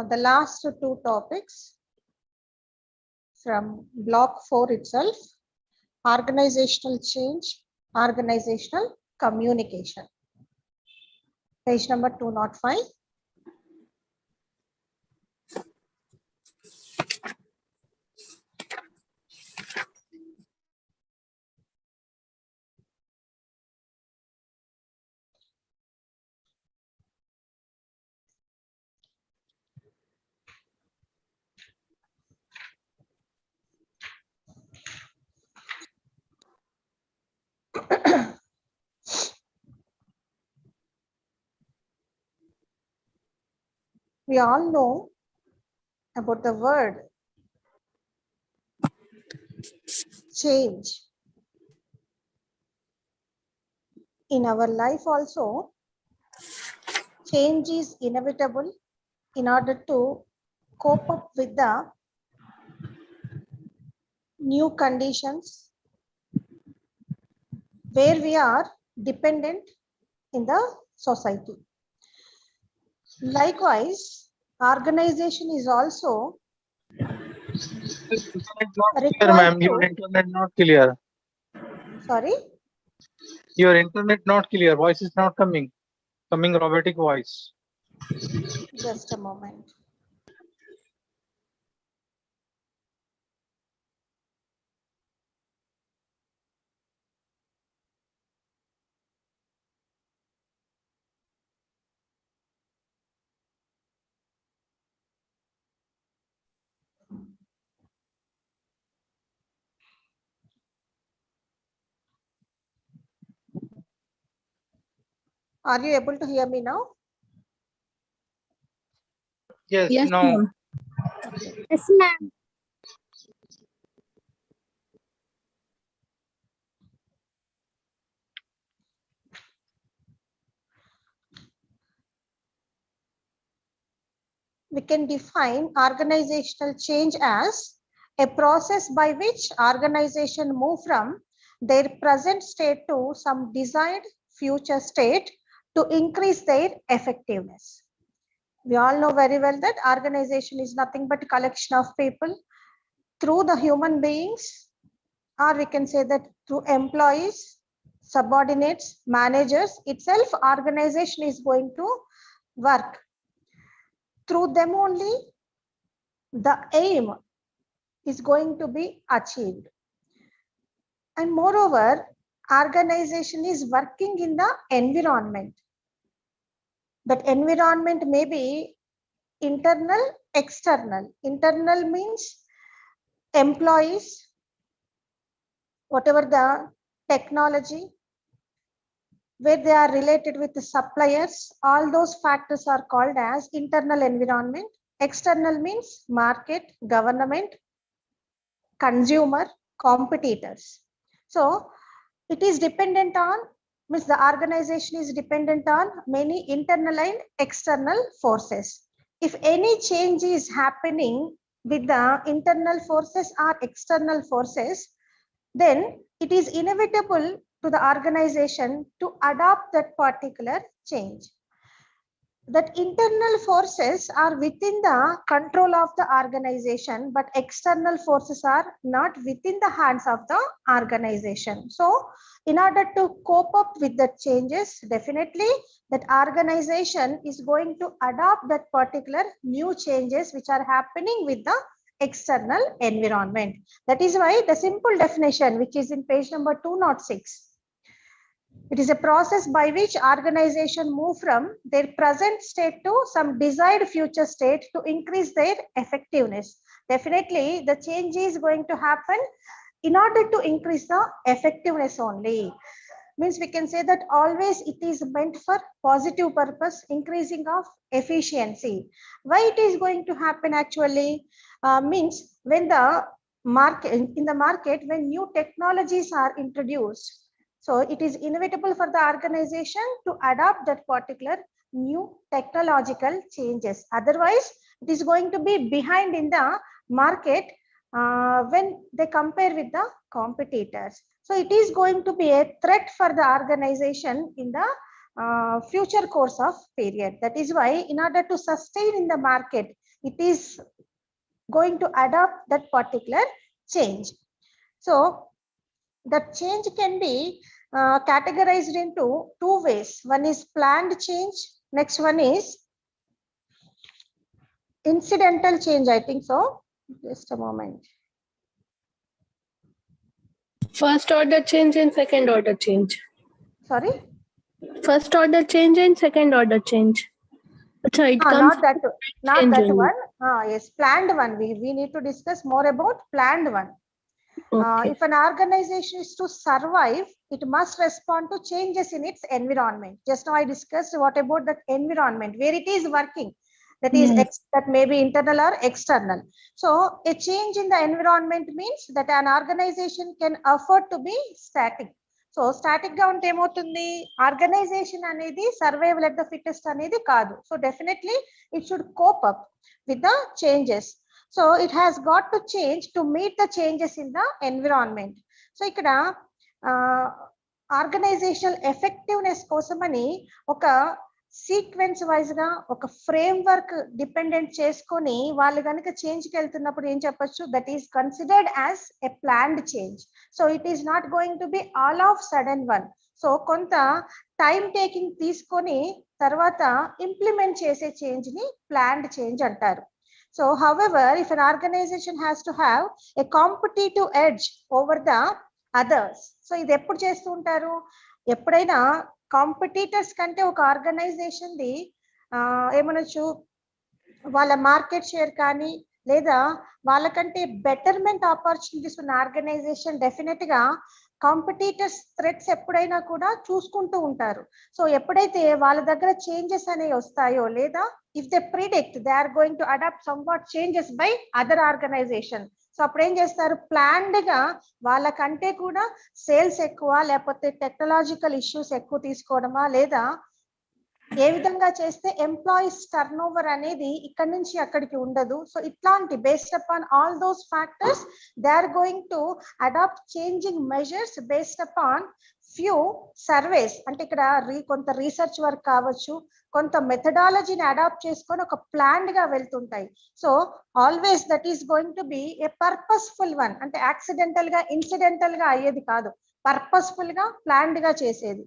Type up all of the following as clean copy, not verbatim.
the last two topics from block 4 itself: organizational change, organizational communication. Page number 205. We all know about the word change. In our life also, change is inevitable in order to cope up with the new conditions where we are dependent in the society. Likewise, organization is also ma'am, your internet not clear. Sorry? Your internet not clear. Voice is not coming. Coming robotic voice. Just a moment. Are you able to hear me now? Yes, Yes, no. ma'am. Yes, ma'am. We can define organizational change as a process by which organization move from their present state to some desired future state to increase their effectiveness. We all know very well that organization is nothing but a collection of people through the human beings, or we can say that through employees, subordinates, managers itself, organization is going to work. Through them only, the aim is going to be achieved. And moreover, organization is working in the environment. That environment may be internal, external. Internal means employees, whatever the technology, where they are related with the suppliers, all those factors are called as internal environment. External means market, government, consumer, competitors. So it is dependent on, means the organization is dependent on many internal and external forces. If any change is happening with the internal forces or external forces, then it is inevitable to the organization to adopt that particular change. That internal forces are within the control of the organization, but external forces are not within the hands of the organization. So in order to cope up with the changes, definitely that organization is going to adopt that particular new changes which are happening with the external environment. That is why the simple definition, which is in page number 206, it is a process by which organization move from their present state to some desired future state to increase their effectiveness. Definitely, the change is going to happen in order to increase the effectiveness only. Means we can say that always it is meant for positive purpose, increasing of efficiency. Why it is going to happen actually? Means when the market, in the market, when new technologies are introduced, so it is inevitable for the organization to adopt that particular new technological changes. Otherwise, it is going to be behind in the market when they compare with the competitors. So it is going to be a threat for the organization in the future course of period. That is why in order to sustain in the market, it is going to adopt that particular change. So that change can be categorized into two ways. One is planned change. Next one is incidental change, I think so. Just a moment. First order change and second order change. Sorry? First order change and second order change. So it comes Not that, not change that only. one. Yes, planned one. We need to discuss more about planned one. Okay. If an organization is to survive, it must respond to changes in its environment. Just now I discussed what about that environment, where it is working. That is that may be internal or external. So a change in the environment means that an organization can afford to be static. So static గా ఉంటే ఏమవుతుంది, organisation అనేది survival at the fittest అనేది కాదు. So definitely it should cope up with the changes. So it has got to change to meet the changes in the environment. So ఇక్కడ organisational effectiveness కోసమని ఒక sequence wise గా ఒక frame work dependent చేసుకొని వాళ్ళు కనుక చేంజ్కి వెళ్తున్నప్పుడు ఏం చెప్పొచ్చు, that is considered as a planned change. So it is not going to be all of sudden one. So కొంత టైం టేకింగ్ తీసుకొని తర్వాత ఇంప్లిమెంట్ చేసే చేంజ్ ని ప్లాన్డ్ చేంజ్ అంటారు. So however, if an organization has to have a competitive edge over the others, so ఇది ఎప్పుడు చేస్తూ ఉంటారు, ఎప్పుడైనా కాంపిటీటర్స్ కంటే ఒక ఆర్గనైజేషన్ ది ఏమనొచ్చు, వాళ్ళ మార్కెట్ షేర్ కానీ లేదా వాళ్ళకంటే బెటర్మెంట్ ఆపర్చునిటీస్ ఉన్న ఆర్గనైజేషన్ డెఫినెట్ గా కాంపిటీటర్స్ థ్రెట్స్ ఎప్పుడైనా కూడా చూసుకుంటూ ఉంటారు. సో ఎప్పుడైతే వాళ్ళ దగ్గర చేంజెస్ అనేవి వస్తాయో లేదా if they predict they are going to adapt somewhat changes by other organization, so అప్పుడు ఏం చేస్తారు, ప్లాన్డ్ గా వాళ్ళకంటే కూడా సేల్స్ ఎక్కువ లేకపోతే టెక్నాలజికల్ ఇష్యూస్ ఎక్కువ తీసుకోవడమా లేదా ఏ విధంగా చేస్తే ఎంప్లాయీస్ టర్న్ ఓవర్ అనేది ఇక్కడ నుంచి అక్కడికి ఉండదు. సో ఇట్లాంటి based upon all those factors they are going to adapt changing measures based upon few surveys. అంటే ఇక్కడ కొంత రీసెర్చ్ వర్క్ కావచ్చు, కొంత మెథడాలజీని అడాప్ట్ చేసుకొని ఒక ప్లాన్డ్ గా వెళ్తుంటాయి. So always that is going to be a purposeful one, అంటే యాక్సిడెంటల్ గా ఇన్సిడెంటల్ గా అయ్యేది కాదు, పర్పస్ఫుల్ గా ప్లాన్డ్ గా చేసేది.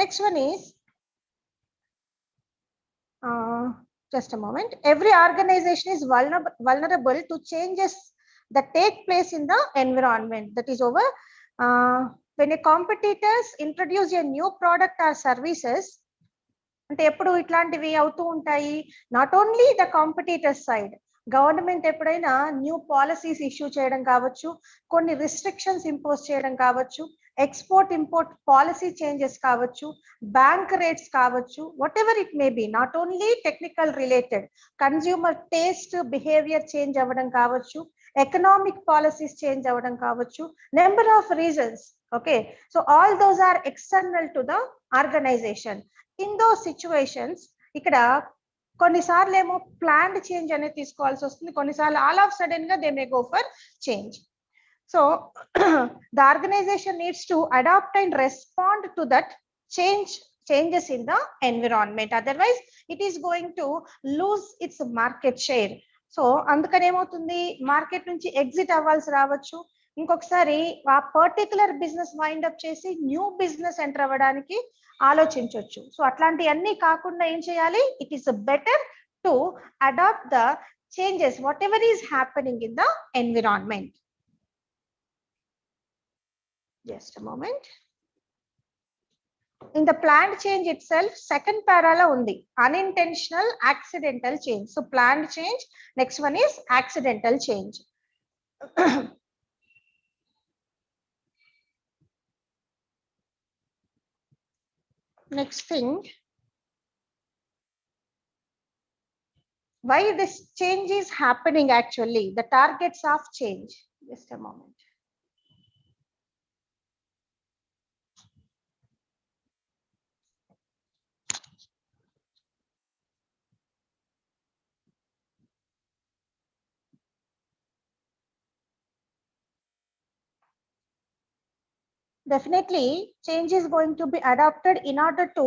Next one is just a moment. Every organization is vulnerable to changes that take place in the environment. That is over when a competitors introduce a new product or services, అంటే ఎప్పుడు ఇట్లాంటివి అవుతూ ఉంటాయి. Not only the competitor side, government ఎప్పుడైనా new policies issue చేయడం కావచ్చు, కొన్ని restrictions impose చేయడం కావచ్చు, ఎక్స్పోర్ట్ ఇంపోర్ట్ పాలసీ చేంజెస్ కావచ్చు, బ్యాంక్ రేట్స్ కావచ్చు, whatever it may be, not only technical related, consumer taste behaviour change అవ్వడం కావచ్చు, ఎకనామిక్ పాలసీస్ చేంజ్ అవ్వడం కావచ్చు, number of reasons. Okay, so all those are external to the organization. In those situations ఇక్కడ కొన్నిసార్లు ఏమో planned change అనేది తీసుకోవాల్సి వస్తుంది, కొన్నిసార్లు ఆల్ ఆఫ్ సడన్ గా they may go for change. So the organization needs to adapt and respond to that changes in the environment, otherwise it is going to lose its market share. So అందుకని ఏమవుతుంది, market నుంచి exit అవ్వాల్సి రావచ్చు, ఇంకొకసారి ఆ particular business wind up చేసి new business enter అవ్వడానికి ఆలోచించవచ్చు. సో అట్లాంటివన్నీ కాకుండా ఏం చేయాలి, it is better to adapt the changes whatever is happening in the environment. Just a moment. In the planned change itself, second parallel undi, unintentional accidental change. So planned change, next one is accidental change. Next thing, why this change is happening actually, the targets of change. Just a moment. Definitely change is going to be adopted in order to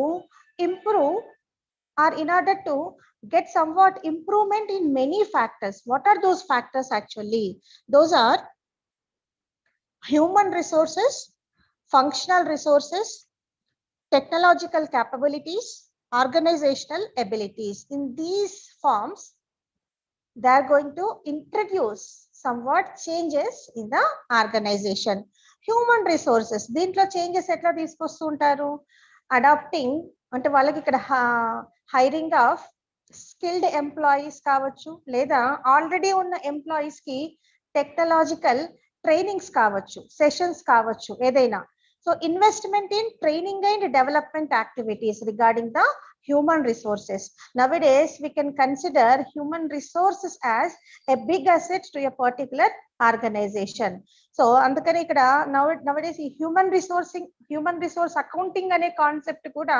improve or in order to get somewhat improvement in many factors. What are those factors actually? Those are human resources, functional resources, technological capabilities, organizational abilities. In these forms, they are going to introduce somewhat changes in the organization. Human resources, దీంట్లో changes ఎట్లా తీసుకొస్తుంటారు? Adapting అంటే వాళ్ళకి ఇక్కడ hiring of skilled employees కావచ్చు, లేదా already ఉన్న employees కి technological trainings కావచ్చు, సెషన్స్ కావచ్చు, ఏదైనా. So investment in training and development activities regarding the human resources. Nowadays, we can consider human resources as a big asset to a particular organization. So, andukane ikkada nowadays human resource accounting ane concept kuda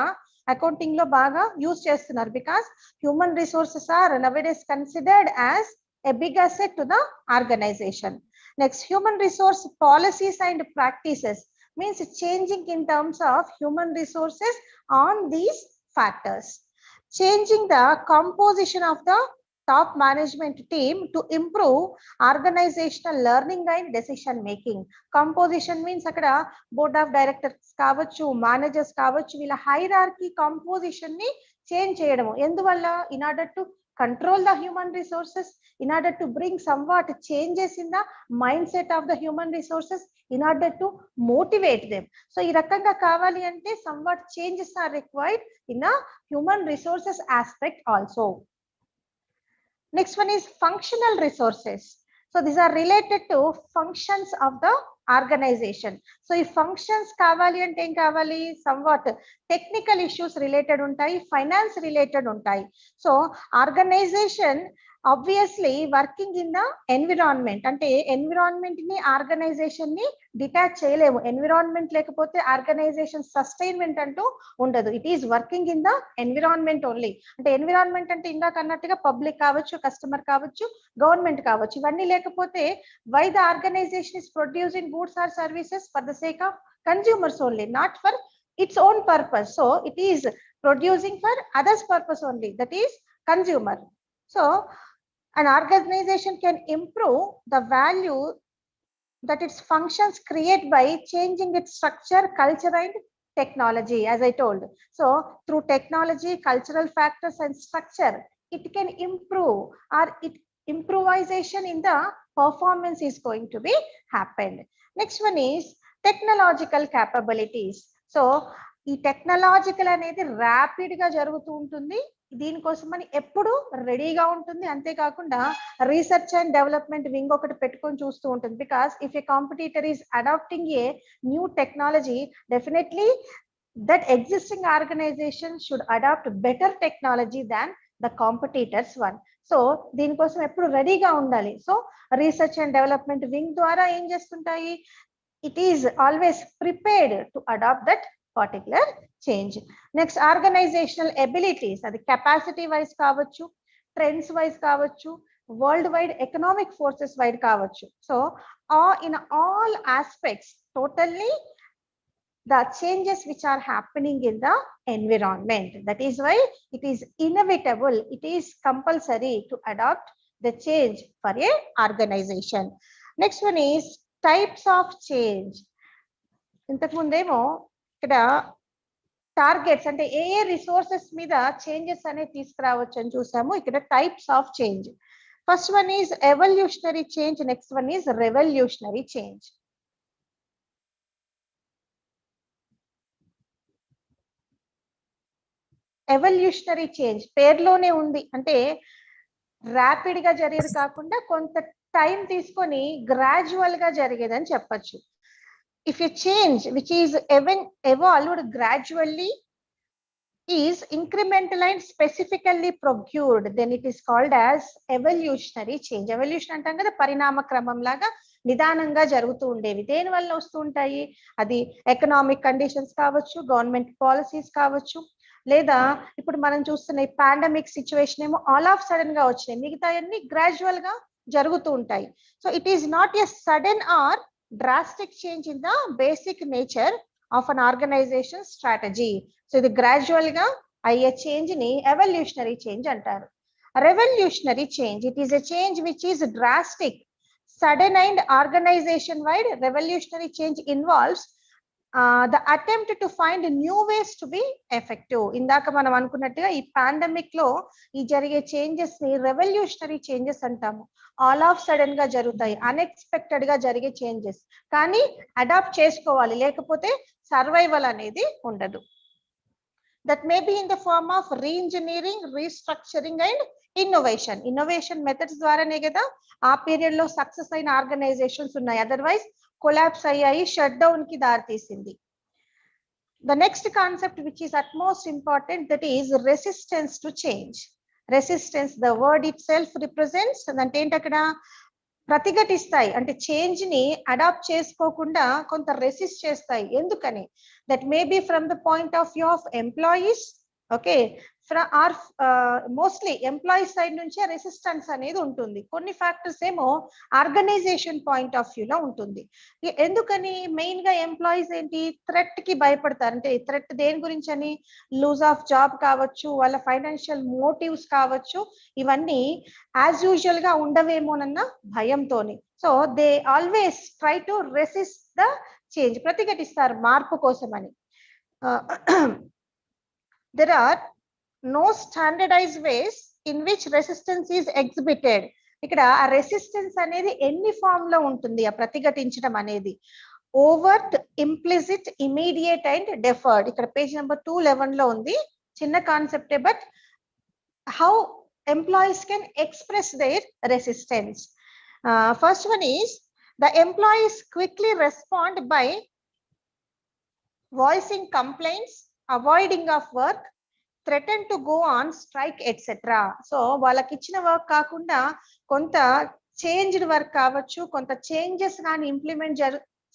accounting lo baga use chestunaru, because human resources are nowadays considered as a big asset to the organization. Next, human resource policies and practices means changing in terms of human resources on these factors. Changing the composition of the top management team to improve organizational learning and decision making. Composition means akkada board of directors kavachu, managers kavachu, villa hierarchy composition ni change cheyadamu. Enduvalla? In order to control the human resources, in order to bring somewhat changes in the mindset of the human resources, in order to motivate them. So ee rakanga kavali ante somewhat changes are required in the human resources aspect also. Next one is functional resources. So these are related to functions of the organization. So if functions kavali ante em kavali, somewhat technical issues related untai, finance related untai. So organization obviously working in the environment, ante environment ni organization ni detach cheyalemu. Environment lekapothe organization sustainment antu undadu. It is working in the environment only. Ante environment ante inda kannatuga public kavachu, customer kavachu, government kavachu, ivanni lekapothe why the organization is producing goods or services for the sake of consumers only, not for its own purpose. So it is producing for others purpose only, that is consumer. So an organization can improve the value that its functions create by changing its structure, culture and technology, as I told. So through technology, cultural factors and structure, it can improve, or improvisation in the performance is going to be happened. Next one is technological capabilities. So ఈ technological అనేది rapid గా జరుగుతూ ఉంటుంది. దీనికోసమని ఎప్పుడు రెడీగా ఉంటుంది. అంతేకాకుండా research and development wing ఒకటి పెట్టుకొని చూస్తూ ఉంటుంది. Because if a competitor is adapting a new technology, definitely that existing organization should adopt better technology than the competitors one. So దీనికోసం ఎప్పుడు రెడీగా ఉండాలి. So research and development wing ద్వారా ఏం చేస్తుంటాయి, it is always prepared to adopt that particular change. Next, organizational abilities, అది capacity wise కావచ్చు, trends wise కావచ్చు, worldwide economic forces wide కావచ్చు. So in all aspects, totally the changes which are happening in the environment, that is why it is inevitable, it is compulsory to adopt the change for a organization. Next one is types of change. ఇంతకు ముందేమో ఇక్కడ targets అంటే ఏ ఏ resources మీద changes అనేది తీసుకురావచ్చు అని చూసాము. ఇక్కడ types of change. First one is evolutionary change, next one is revolutionary change. Evolutionary change పేర్లోనే ఉంది, అంటే ర్యాపిడ్ గా జరిగేది కాకుండా కొంత టైం తీసుకొని గ్రాడ్యువల్ గా జరిగేదని చెప్పచ్చు. If a change which is evolved gradually is incremental and specifically procured, then it is called as evolutionary change. Evolution అంటాం కదా, పరిణామ క్రమం లాగా నిదానంగా జరుగుతూ ఉండేవి. దేని వల్ల వస్తూ ఉంటాయి, అది ఎకనామిక్ కండిషన్స్ కావచ్చు, గవర్నమెంట్ పాలసీస్ కావచ్చు, లేదా ఇప్పుడు మనం చూస్తున్న ఈ పాండమిక్ సిచ్యువేషన్ ఏమో ఆల్ ఆఫ్ సడన్ గా వచ్చినాయి, మిగతా అన్ని గ్రాడ్యువల్ గా జరుగుతూ ఉంటాయి. So it is not a sudden or drastic change in the basic nature of an organization strategy. So the gradual ga అయ్యే చేంజ్ ని ఎవల్యూషనరీ చేంజ్ అంటారు. Revolutionary change, it is a change which is drastic, sudden and organization wide. Revolutionary change involves the attempt to find new ways to be effective. ఇందాక మనం అనుకున్నట్టుగా ఈ pandemic లో ఈ జరిగే చేంజెస్ ని రెవల్యూషనరీ చేంజెస్ అంటాము. ఆల్ ఆఫ్ సడన్ గా జరుగుతాయి, అన్ఎక్స్పెక్టెడ్ గా జరిగే చేంజెస్, కానీ అడాప్ట్ చేసుకోవాలి, లేకపోతే సర్వైవల్ అనేది ఉండదు. That may be in the form of re-engineering, restructuring and innovation. Innovation methods ద్వారానే కదా ఆ పీరియడ్ లో సక్సెస్ అయిన ఆర్గనైజేషన్స్ ఉన్నాయి, అదర్వైజ్ కొలాప్స్ అయ్యాయి, షట్ డౌన్ కి దారి తీసింది. The next concept which is utmost important, that is resistance to change. Resistance, the word it self represents, అంటే ఏంటి అక్కడ ప్రతిఘటిస్తాయి, అంటే చేంజ్ ని అడాప్ట్ చేసుకోకుండా కొంత రెసిస్ట్ చేస్తాయి. ఎందుకని? That may be from the point of view of employees, okay, or mostly employees side నుంచే రెసిస్టెన్స్ అనేది ఉంటుంది. కొన్ని ఫ్యాక్టర్స్ ఏమో ఆర్గనైజేషన్ పాయింట్ ఆఫ్ వ్యూ లో ఉంటుంది. ఎందుకని? మెయిన్ గా ఎంప్లాయీస్ ఏంటి, థ్రెట్ కి భయపడతారు. అంటే థ్రెట్ దేని గురించి అని? లూజ్ ఆఫ్ జాబ్ కావచ్చు, వాళ్ళ ఫైనాన్షియల్ మోటివ్స్ కావచ్చు, ఇవన్నీ యాజ్ యూజువల్ గా ఉండవేమోనన్న భయంతోని. So they always try to resist the change, ప్రతిఘటిస్తారు మార్పు కోసమని. There are no standardized ways in which resistance is exhibited. ఇక్కడ ఆ రెసిస్టెన్స్ అనేది ఎన్ని ఫామ్ లో ఉంటుంది, ఆ ప్రతిఘటించడం అనేది? Overt, implicit, immediate and deferred. ఇక్కడ పేజ్ నెంబర్ 211 లో ఉంది, చిన్న కాన్సెప్టే, but how employees can express their resistance. First one is the employees quickly respond by voicing complaints, avoiding of work, threaten to go on strike, etc. So వాళ్ళకి ఇచ్చిన work కాకుండా కొంత changed work కావచ్చు, కొంత చేంజెస్ కానీ implement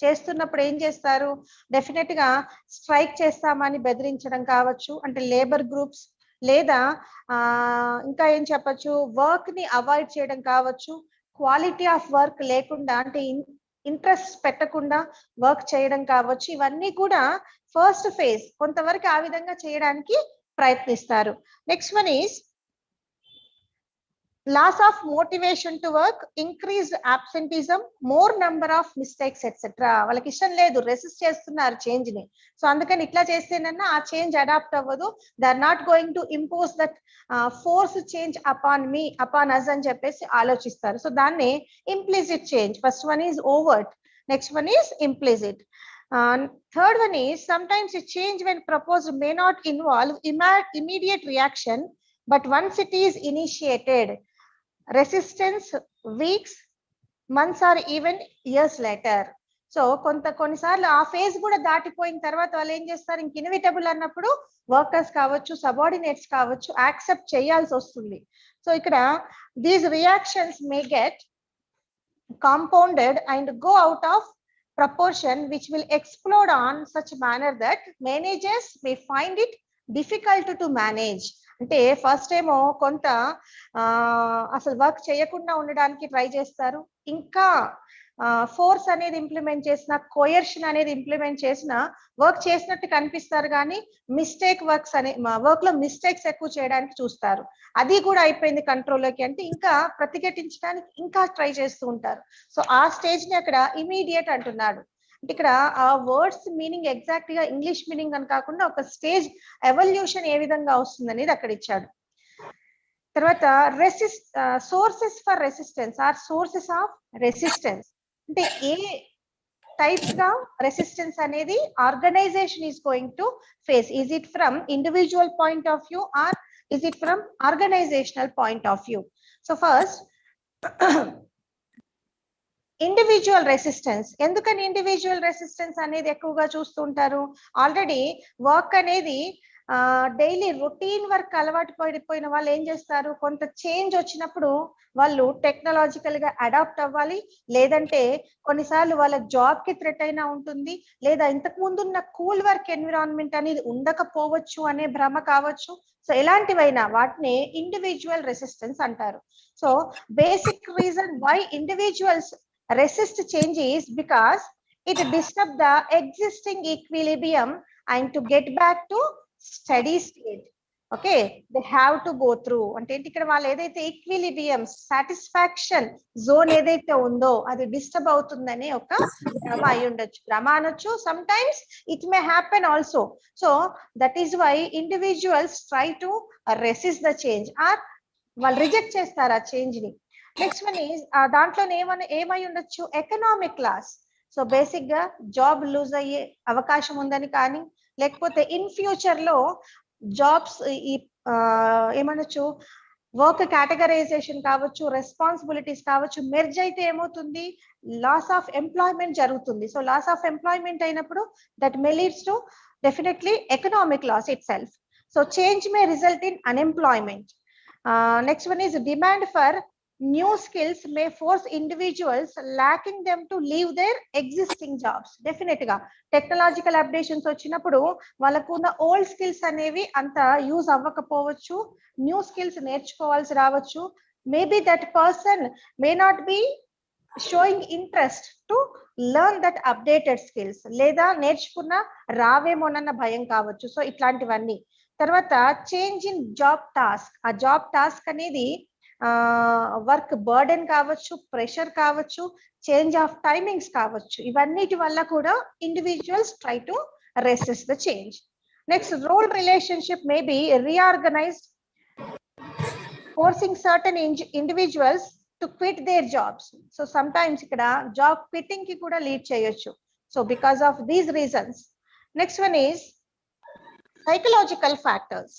చేస్తున్నప్పుడు ఏం చేస్తారు? డెఫినెట్ గా స్ట్రైక్ చేస్తామని బెదిరించడం కావచ్చు, అంటే లేబర్ గ్రూప్స్, లేదా ఇంకా ఏం చెప్పచ్చు, వర్క్ ని అవాయిడ్ చేయడం కావచ్చు, క్వాలిటీ ఆఫ్ వర్క్ లేకుండా, అంటే ఇంట్రెస్ట్ పెట్టకుండా వర్క్ చేయడం కావచ్చు. ఇవన్నీ కూడా ఫస్ట్ ఫేజ్, కొంతవరకు ఆ విధంగా చేయడానికి ప్రయత్నిస్తారు. Next one is loss of motivation to work, increased absenteeism, more number of mistakes etcetera. వాళ్ళకి ఇష్టం లేదు, రెసిస్ట్ చేస్తున్నారు చేంజ్ ని. సో అందుకని ఇట్లా చేస్తేనన్నా ఆ చేంజ్ అడాప్ట్ అవ్వదు. They are not going to impose that force change upon me, upon us అని చెప్పేసి ఆలోచిస్తారు. సో దాన్ని implicit change. First one is overt, next one is implicit. Third one is sometimes a change when proposed may not involve immediate reaction, but once it is initiated, resistance weeks, months or even years later. So కొన్నిసార్లు ఆ phase కూడా దాటిపోయిన తర్వాత వాళ్ళు ఏం చేస్తారు, ఇంక inevitable అన్నప్పుడు workers కావచ్చు, సబార్డినేట్స్ కావచ్చు, యాక్సెప్ట్ చేయాల్సి వస్తుంది. సో ఇక్కడ these reactions may get compounded and go out of proportion, which will explode on such manner that managers may find it difficult to manage. అంటే ఫస్ట్ ఏమో కొంత అసలు వర్క్ చేయకుండా ఉండడానికి ట్రై చేస్తారు, ఇంకా ఫోర్స్ అనేది ఇంప్లిమెంట్ చేసిన, కోయర్షన్ అనేది ఇంప్లిమెంట్ చేసిన వర్క్ చేసినట్టు కనిపిస్తారు, కానీ మిస్టేక్ వర్క్స్ అనే వర్క్ లో మిస్టేక్స్ ఎక్కువ చేయడానికి చూస్తారు. అది కూడా అయిపోయింది కంట్రోల్లోకి అంటే ఇంకా ప్రతిఘటించడానికి ఇంకా ట్రై చేస్తూ ఉంటారు. సో ఆ స్టేజ్ ని అక్కడ ఇమీడియట్ అంటున్నాడు. అంటే ఇక్కడ ఆ వర్డ్స్ మీనింగ్ ఎగ్జాక్ట్ గా ఇంగ్లీష్ మీనింగ్ అని కాకుండా ఒక స్టేజ్ ఎవల్యూషన్ ఏ విధంగా వస్తుంది అనేది అక్కడ ఇచ్చాడు. తర్వాత sources for resistance or sources of resistance. అంటే ఏ టైప్స్ గా రెసిస్టెన్స్ అనేది organization is going to face. Is it from individual point of view or is it from organizational point of view? So first individual resistance. ఎందుకని individual resistance అనేది ఎక్కువగా చూస్తుంటారు? Already work అనేది daily routine work అలవాటు పడిపోయిన వాళ్ళు ఏం చేస్తారు, కొంత చేంజ్ వచ్చినప్పుడు వాళ్ళు టెక్నాలజికల్ గా అడాప్ట్ అవ్వాలి, లేదంటే కొన్నిసార్లు వాళ్ళ జాబ్ కి థ్రెట్ అయినా ఉంటుంది, లేదా ఇంతకు ముందు ఉన్న కూల్ వర్క్ ఎన్విరాన్మెంట్ అనేది ఉండకపోవచ్చు అనే భ్రమ కావచ్చు. సో ఎలాంటివైనా వాటిని ఇండివిజువల్ రెసిస్టెన్స్ అంటారు. So basic reason why individuals resist change is because it disrupts the existing equilibrium and to get back to steady state. Okay, they have to go through అంటే ఏంటి, ఇక్కడ వాళ్ళు ఏదైతే ఈక్విలిబ్రియం సాటిస్ఫాక్షన్ జోన్ ఏదైతే ఉందో అది disturb అవుతుందని ఒక భ్రమ అయి ఉండొచ్చు. భ్రమ అనొచ్చు, sometimes it may happen also. So that is why individuals try to resist the change or వాళ్ళు రిజెక్ట్ చేస్తారు ఆ చేంజ్ ని. నెక్స్ట్ వన్ ఈజ్ దాంట్లో ఏమై ఉండొచ్చు, ఎకనామిక్ లాస్. సో బేసిక్ గా జాబ్ లూజ్ అయ్యే అవకాశం ఉందని, కానీ లేకపోతే ఇన్ ఫ్యూచర్ లో జాబ్స్ ఈ ఏమనొచ్చు, వర్క్ కేటగరైజేషన్ కావచ్చు, రెస్పాన్సిబిలిటీస్ కావచ్చు, మెర్జ్ అయితే ఏమవుతుంది, లాస్ ఆఫ్ ఎంప్లాయ్మెంట్ జరుగుతుంది. సో లాస్ ఆఫ్ ఎంప్లాయ్మెంట్ అయినప్పుడు that may leads to definitely economic loss itself. So change may result in unemployment. Next one is demand for new skills may force individuals lacking them to leave their existing jobs. Definitely గా technological updations వచ్చినప్పుడు వాళ్ళకున్న old skills అనేవి అంత use అవ్వకపోవచ్చు, new skills నేర్చుకోవాల్సి రావచ్చు. Maybe that person may not be showing interest to learn that updated skills, లేదా నేర్చుకున్న రావేమోనన్న భయం కావచ్చు. సో ఇట్లాంటివన్నీ. తర్వాత చేంజ్ ఇన్ జాబ్ టాస్క్. ఆ జాబ్ టాస్క్ అనేది వర్క్ బర్డెన్ కావచ్చు, ప్రెషర్ కావచ్చు, చేంజ్ ఆఫ్ టైమింగ్స్ కావచ్చు. ఇవన్నిటి వల్ల కూడా individuals try to resist the change. Next, role relationship may be reorganized, forcing certain individuals to quit their jobs. So sometimes ఇక్కడ job quitting కి కూడా లీడ్ చేయొచ్చు. So because of these reasons. Next one is psychological factors.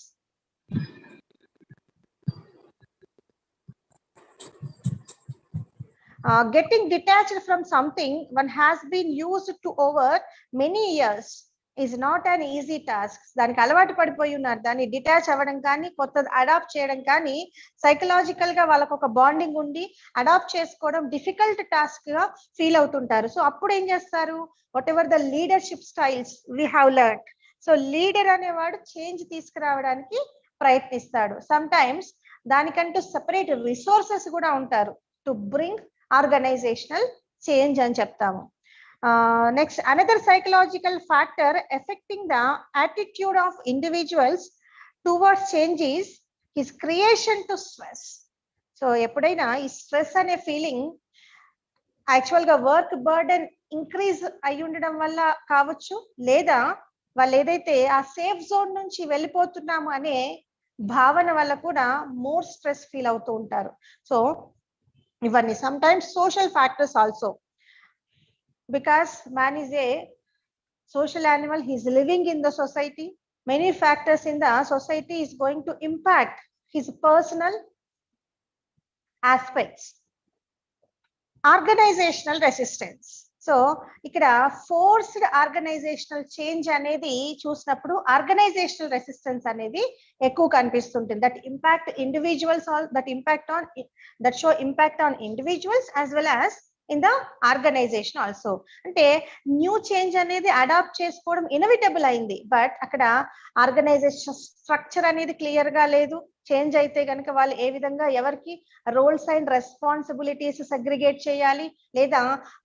Getting detached from something one has been used to over many years is not an easy task. దానికి అలవాటు పడిపోయి ఉన్నారు, దాన్ని detach అవ్వడం కానీ కొత్తది అడాప్ట్ చేయడం కానీ సైకలాజికల్ గా వాళ్ళకు ఒక బాండింగ్ ఉండి అడాప్ట్ చేసుకోవడం డిఫికల్ట్ టాస్క్ గా ఫీల్ అవుతుంటారు. సో అప్పుడు ఏం చేస్తారు, what ever the leadership styles we have learned. So leader అనేవాడు చేంజ్ తీసుకురావడానికి ప్రయత్నిస్తాడు. సమ్ టైమ్స్ దానికంటూ సెపరేట్ రిసోర్సెస్ కూడా ఉంటారు టు బ్రింగ్ ఆర్గనైజేషనల్ చేంజ్ అని చెప్తాము. Next, another psychological factor affecting the attitude of individuals towards change is his creation to stress. So ఎప్పుడైనా ఈ స్ట్రెస్ అనే ఫీలింగ్ యాక్చువల్ గా వర్క్ బర్డెన్ ఇంక్రీజ్ అయి ఉండడం వల్ల కావచ్చు, లేదా వాళ్ళు ఏదైతే ఆ సేఫ్ జోన్ నుంచి వెళ్ళిపోతున్నాము అనే భావన వల్ల కూడా మోర్ స్ట్రెస్ ఫీల్ అవుతూ ఉంటారు. సో ఇవన్నీ some times social factors also, because man is a social animal, he is living in the society. Many factors in the society is going to impact his personal aspects. Organizational resistance. So ఇక్కడ forced organizational change అనేది చూసినప్పుడు organizational resistance అనేది ఎక్కువ కనిపిస్తుంటుంది. That impact individuals, that show impact on individuals as well as in the organization also. అంటే new change అనేది adapt చేసుకోవడం inevitable అయింది, బట్ అక్కడ ఆర్గనైజేషన్ స్ట్రక్చర్ అనేది క్లియర్ గా లేదు. చేంజ్ అయితే కనుక వాళ్ళు ఏ విధంగా ఎవరికి రోల్స్ అండ్ రెస్పాన్సిబిలిటీస్ సెగ్రిగేట్ చేయాలి, లేదా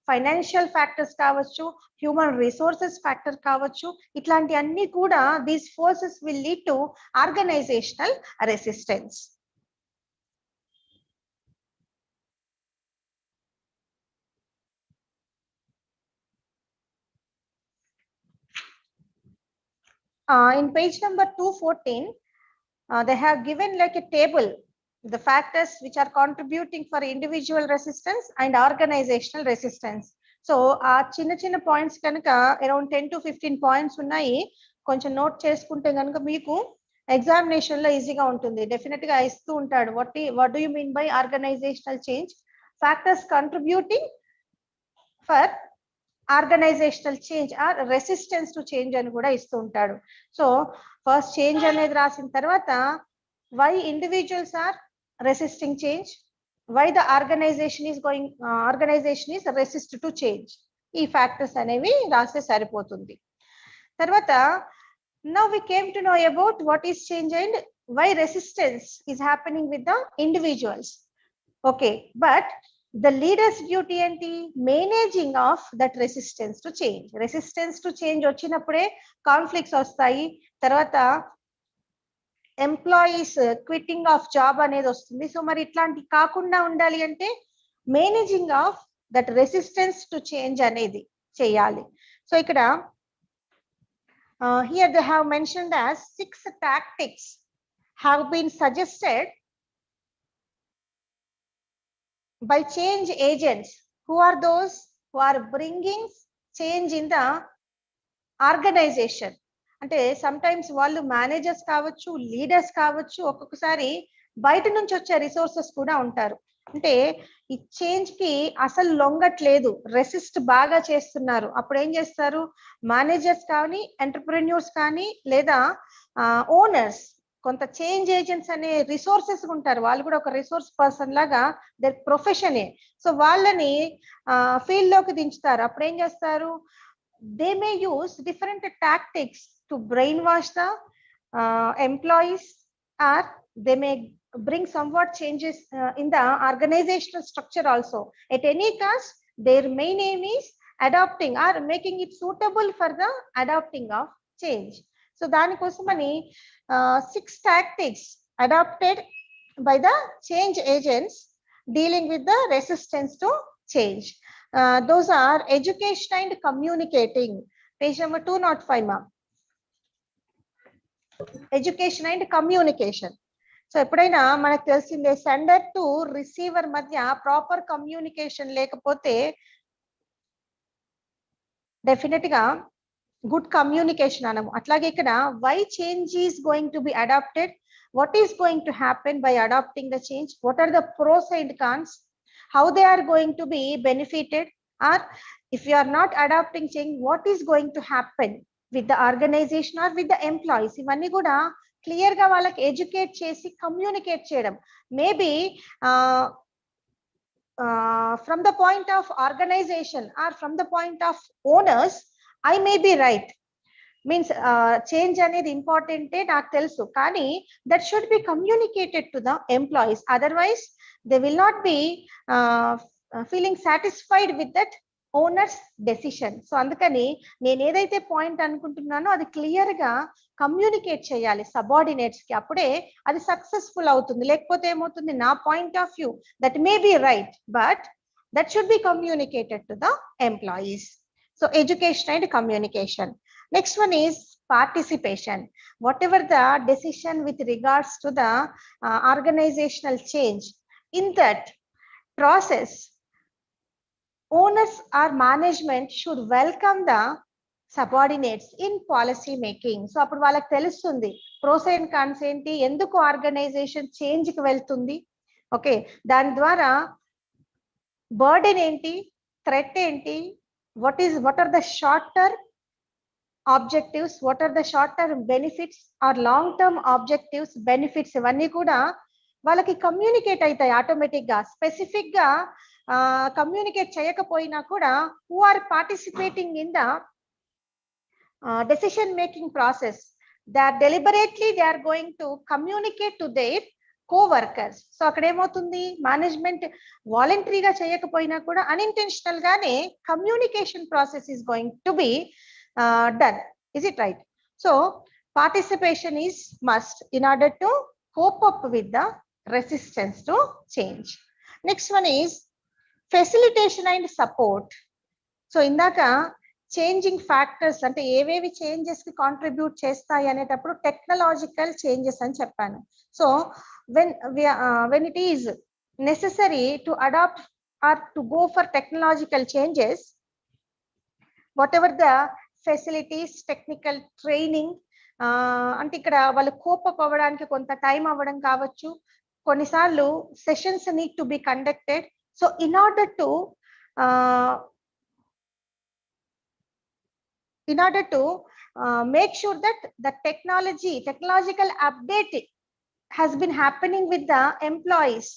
ఫైనాన్షియల్ ఫ్యాక్టర్స్ కావచ్చు, హ్యూమన్ రిసోర్సెస్ ఫ్యాక్టర్ కావచ్చు, ఇట్లాంటి అన్ని కూడా these forces will lead to organizational resistance. In page number 214, they have given like a table, the factors which are contributing for individual resistance and organizational resistance. So ఆ చిన్న చిన్న points కనుక around 10 to 15 points ఉన్నాయి, కొంచెం note చేసుకుంటే కనుక మీకు examination లో ఈజీగా ఉంటుంది. డెఫినెట్ గా ఇస్తూ ఉంటాడు, what do you mean by organizational change, factors contributing for organizational change or resistance to change అని కూడా ఇస్తూ ఉంటాడు. సో ఫస్ట్ చేంజ్ అనేది రాసిన తర్వాత why individuals are resisting change, why the organization is resist to change, ఈ factors అనేవి రాస్తే సరిపోతుంది. తర్వాత now we came to know about what is change and why resistance is happening with the individuals. Okay, but the leader's duty ఏంటి, managing of that resistance to change. Resistance to change వచ్చినప్పుడే conflicts వస్తాయి, తర్వాత employees quitting of job అనేది వస్తుంది. So మరి ఇట్లాంటి కాకుండా ఉండాలి అంటే managing of that resistance to change అనేది చేయాలి. సో ఇక్కడ here they have mentioned as 6 tactics have been suggested by change agents. Who are those who are bringing change in the organization? అంటే సమ్టైమ్స్ వాళ్ళు మేనేజర్స్ కావచ్చు, leaders కావచ్చు, ఒక్కొక్కసారి బయట నుంచి వచ్చే రిసోర్సెస్ కూడా ఉంటారు. అంటే ఈ చేంజ్ కి అసలు లొంగట్లేదు, రెసిస్ట్ బాగా చేస్తున్నారు. అప్పుడు ఏం చేస్తారు, మేనేజర్స్ కానీ, ఎంటర్ప్రెన్యూర్స్ కానీ, లేదా ఓనర్స్, కొంత చేంజ్ ఏజెంట్స్ అనే రిసోర్సెస్ ఉంటారు. వాళ్ళు కూడా ఒక రిసోర్స్ పర్సన్ లాగా దర్ ప్రొఫెషనే. సో వాళ్ళని ఫీల్డ్ లోకి దించుతారు. అప్పుడు ఏం చేస్తారు, they may use different tactics to brainwash the employees, or they may bring somewhat changes in the organizational structure also. At any cost, their main aim is adopting or making it suitable for the adopting of change. So dani kosamani 6 tactics adopted by the change agents dealing with the resistance to change. Those are education and communicating. Page number 205, ma'am. Education and communication. So ఎప్పుడైనా మనకు తెలిసిందే, sender to receiver మధ్య proper communication లేకపోతే definite గా good communication అనము. అట్లాగే ఇక్కడ why change is going to be adapted, what is going to happen by adopting the change, what are the pros and cons, how they are going to be benefited, or if you are not adopting change, what is going to happen with the organization or with the employees. ఇవన్నీ కూడా clear గా వాళ్ళకి educate చేసి communicate చేయడం. Maybe from the point of organisation or from the point of owners I may be right, means change అనేది ఇంపార్టెంటే నాకు తెలుసు, కానీ that should be communicated to the employees, otherwise they will not be feeling satisfied with that owners decision. So అందుకని నేను ఏదైతే point అనుకుంటున్నానో అది clear గా కమ్యూనికేట్ చేయాలి సబార్డినేట్స్ కి, అప్పుడే అది సక్సెస్ఫుల్ అవుతుంది. లేకపోతే ఏమవుతుంది, నా point of view that may be right but that should be communicated to the employees. So education and communication. Next one is participation. Whatever the decision with regards to the organizational change, in that process, owners or management should welcome the subordinates in policy making. So appudu vallaku telustundi pros and cons enti, enduku organization change ki veltundi, okay, dani dwara burden enti, threat enti, what are the short term objectives, what are the short term benefits or long term objectives, benefits, ఇవన్నీ కూడా వాళ్ళకి communicate అవుతాయి automatic గా. Specific గా communicate చేయకపోయినా కూడా who are participating in the decision making process, that deliberately they are going to communicate to their co-workers. So అక్కడ ఏమవుతుంది, మేనేజ్మెంట్ వాలంటరీగా చేయకపోయినా కూడా అన్ఇంటెన్షనల్ గానే communication process is going to B done. Is it right? So participation is must in order to cope up with the resistance to change. Next one is facilitation and support. So indaka changing factors ante evevi changes ki contribute chestayi anetappudu technological changes ani cheppanu. So when it is necessary to adopt or to go for technological changes, whatever the facilities, technical training, అంటే ఇక్కడ వాళ్ళు cope up అవ్వడానికి కొంత time అవ్వడం కావచ్చు, కొన్నిసార్లు sessions need to be conducted. So in order to make sure that the technological update has been happening with the employees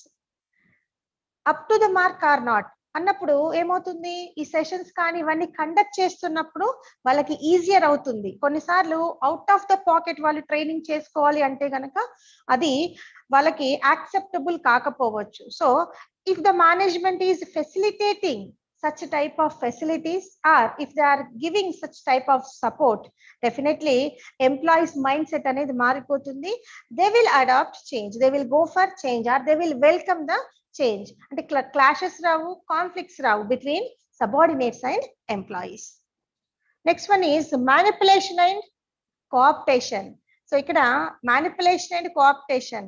up to the mark or not అన్నప్పుడు ఏమవుతుంది, ఈ సెషన్స్ కానీ ఇవన్నీ కండక్ట్ చేస్తున్నప్పుడు వాళ్ళకి ఈజియర్ అవుతుంది. కొన్నిసార్లు అవుట్ ఆఫ్ ద పాకెట్ వాళ్ళు ట్రైనింగ్ చేసుకోవాలి అంటే గనక అది వాళ్ళకి యాక్సెప్టబుల్ కాకపోవచ్చు. So if the management is facilitating such type of facilities, or if they are giving such type of support, definitely employees mindset అనేది మారిపోతుంది. They will adopt change, they will go for change, or they will welcome the change. అంటే clashes Rao, conflicts Rao between subordinates and employees. Next one is manipulation and cooptation. So ఇక్కడ manipulation and cooptation,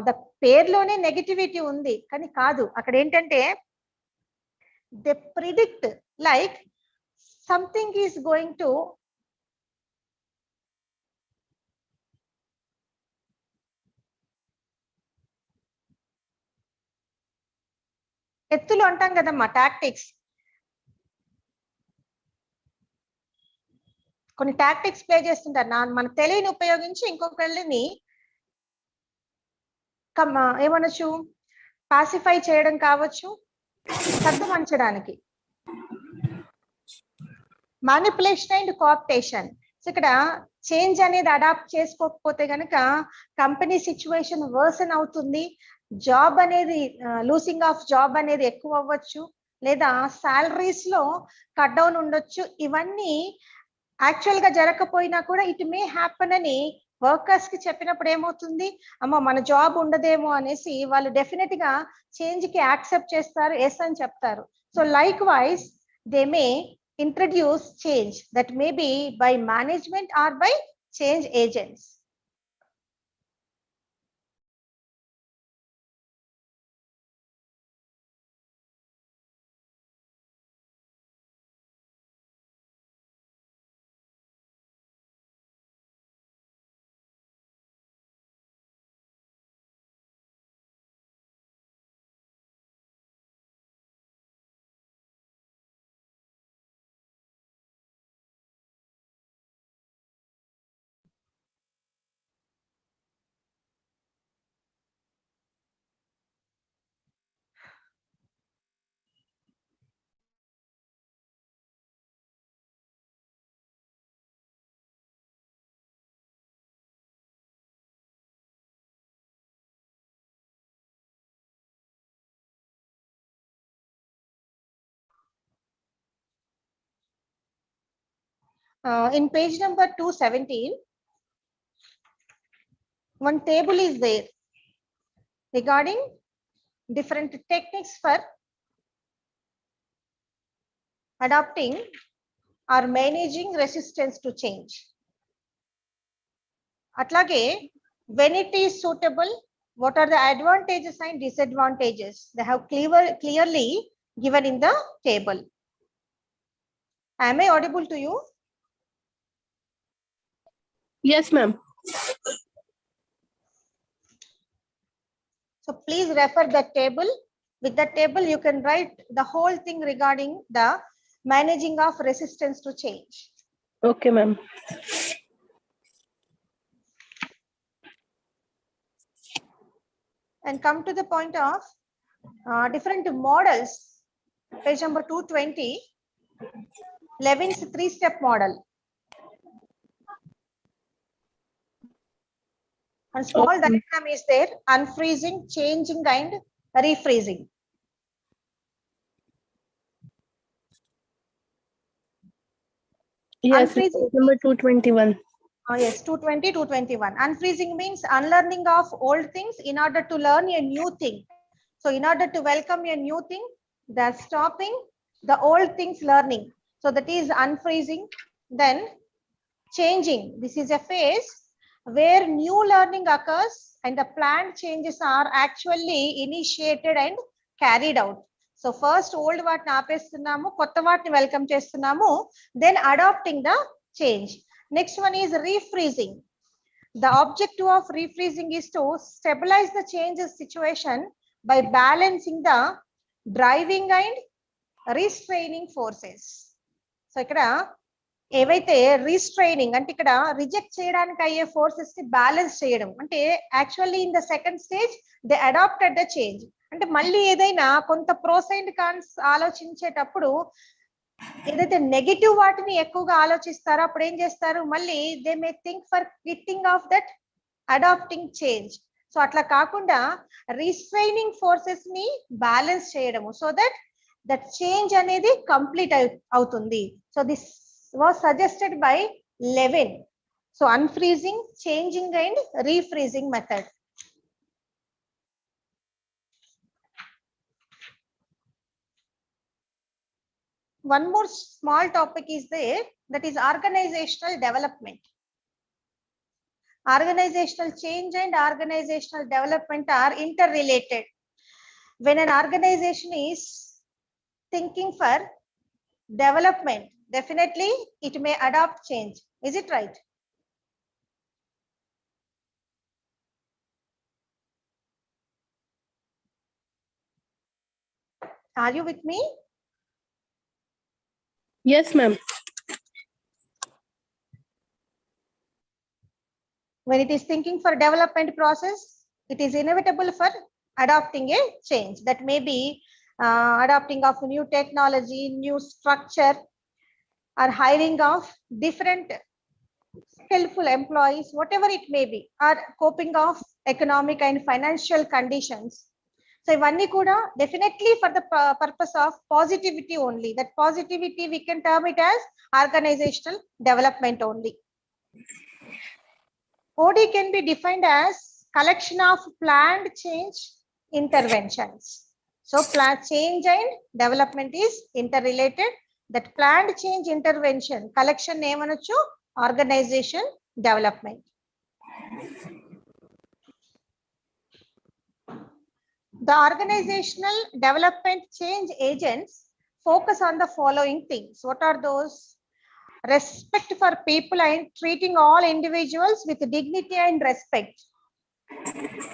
the పేర్లోనే negativity ఉంది కానీ కాదు. అక్కడ ఏంటంటే they predict like something is going to ఎత్తులు అంటాం కదమ్మా, టాక్టిక్స్. కొన్ని టాక్టిక్స్ ప్లే చేస్తుంటారు, మన తెలివిని ఉపయోగించి ఇంకొకళ్ళని ఏమనొచ్చు, పాసిఫై చేయడం కావచ్చు, సర్దుమంచడానికి. Manipulation and cooptation. సో ఇక్కడ చేంజ్ అనేది అడాప్ట్ చేసుకోకపోతే కనుక కంపెనీ సిచ్యువేషన్ వర్సన్ అవుతుంది, జాబ్ అనేది లూసింగ్ ఆఫ్ జాబ్ అనేది ఎక్కువ అవ్వచ్చు, లేదా సాలరీస్ లో కట్ డౌన్ ఉండొచ్చు. ఇవన్నీ యాక్చువల్ గా జరగకపోయినా కూడా ఇట్ మే హ్యాపన్ అని వర్కర్స్ కి చెప్పినప్పుడు ఏమవుతుంది, అమ్మ మన జాబ్ ఉండదేమో అనేసి వాళ్ళు డెఫినెట్ గా చేంజ్ కి యాక్సెప్ట్ చేస్తారు, ఎస్ అని చెప్తారు. So like wise they may introduce change that may be by management or by change agents. In page number 217, one table is there regarding different techniques for adopting or managing resistance to change. Atlage, when it is suitable, what are the advantages and disadvantages? They have clearly given in the table. Am I audible to you? Yes, ma'am. So please refer the table. With the table, you can write the whole thing regarding the managing of resistance to change. Okay, ma'am. And come to the point of different models. Page number 220, Levin's 3-step model. And small diagram is there: unfreezing, changing, and refreezing. Yes, Unfreezing, number 221. yes, 220, 221. Unfreezing means unlearning of old things in order to learn a new thing. So in order to welcome a new thing, they're stopping the old things learning. So that is unfreezing. Then changing. This is a phase where new learning occurs and the planned changes are actually initiated and carried out. So first old వాటిని ఆపేస్తున్నాము, కొత్త వాటిని welcome చేస్తున్నాము, then adopting the change. Next one is refreezing. The objective of refreezing is to stabilize the changes situation by balancing the driving and restraining forces. So ఇక్కడ ఏవైతే restraining అంటే ఇక్కడ reject చేయడానికి అయ్యే ఫోర్సెస్ ని బ్యాలెన్స్ చేయడం, అంటే actually in the second stage they adapted the change. అంటే మళ్ళీ ఏదైనా కొంత ప్రోస్ అండ్ కాన్స్ ఆలోచించేటప్పుడు ఏదైతే నెగటివ్ వాటిని ఎక్కువగా ఆలోచిస్తారో అప్పుడు ఏం చేస్తారు, మళ్ళీ they may think for quitting of that adapting change. So అట్లా కాకుండా రీస్ట్రైనింగ్ ఫోర్సెస్ ని బ్యాలెన్స్ చేయడము, సో దట్ దట్ చేంజ్ అనేది కంప్లీట్ అవుతుంది. So this was suggested by Lewin. So unfreezing, changing and refreezing method. One more small topic is there, that is organizational development. Organizational change and organizational development are interrelated. When an organization is thinking for development, definitely it may adopt change. Is it right? Are you with me? Yes, ma'am. When it is thinking for development process, it is inevitable for adopting a change. That may be adopting of new technology, new structure, or hiring of different skillful employees, whatever it may be, or coping of economic and financial conditions. So ivanni kuda definitely for the purpose of positivity only. That positivity we can term it as organizational development only. OD can be defined as collection of planned change interventions. So planned change and development is interrelated. That planned change intervention collection name anachu organization development. The organizational development change agents focus on the following things. What are those? Respect for people and treating all individuals with dignity and respect.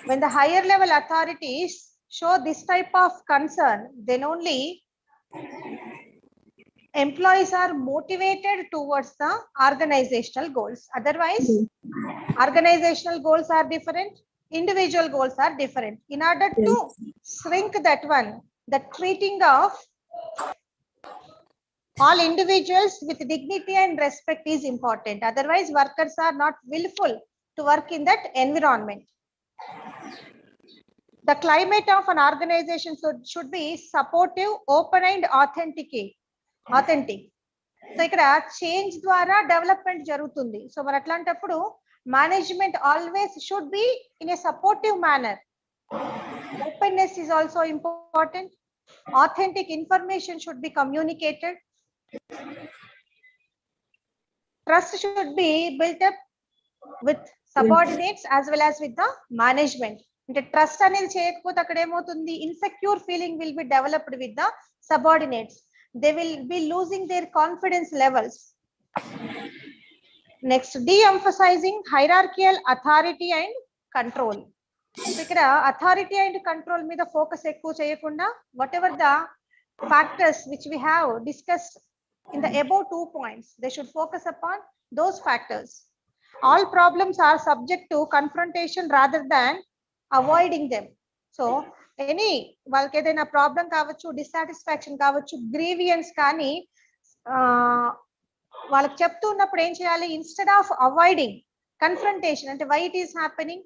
When the higher level authorities show this type of concern, then only employees are motivated towards the organizational goals. Otherwise, organizational goals are different, individual goals are different. In order to shrink that one, the treating of all individuals with dignity and respect is important. Otherwise, workers are not willful to work in that environment. The climate of an organization should be supportive, open and authentic. So ikkada change dwara development jarugutundi. So mar atlantappudu management always should be in a supportive manner. Openness is also important. Authentic information should be communicated. Trust should be built up with subordinates as well as with the management. అంటే trust అనేది చేయకపోతే అక్కడ ఏమవుతుంది, insecure feeling will be developed with the subordinates. They will be losing their confidence levels. Next, de-emphasizing hierarchical authority and control. ఇక్కడ authority and control మీద focus ఎక్కువ చేయకుండా whatever the factors which we have discussed in the above 2 points, they should focus upon those factors. All problems are subject to confrontation rather than avoiding them. So any వాళ్ళకి ఏదైనా problem కావచ్చు, dissatisfaction కావచ్చు, grievance కానీ వాళ్ళకి చెప్తూ ఉన్నప్పుడు ఏం చేయాలి, ఇన్స్టెడ్ ఆఫ్ అవాయిడింగ్ కన్ఫ్రంటేషన్, అంటే why it is happening,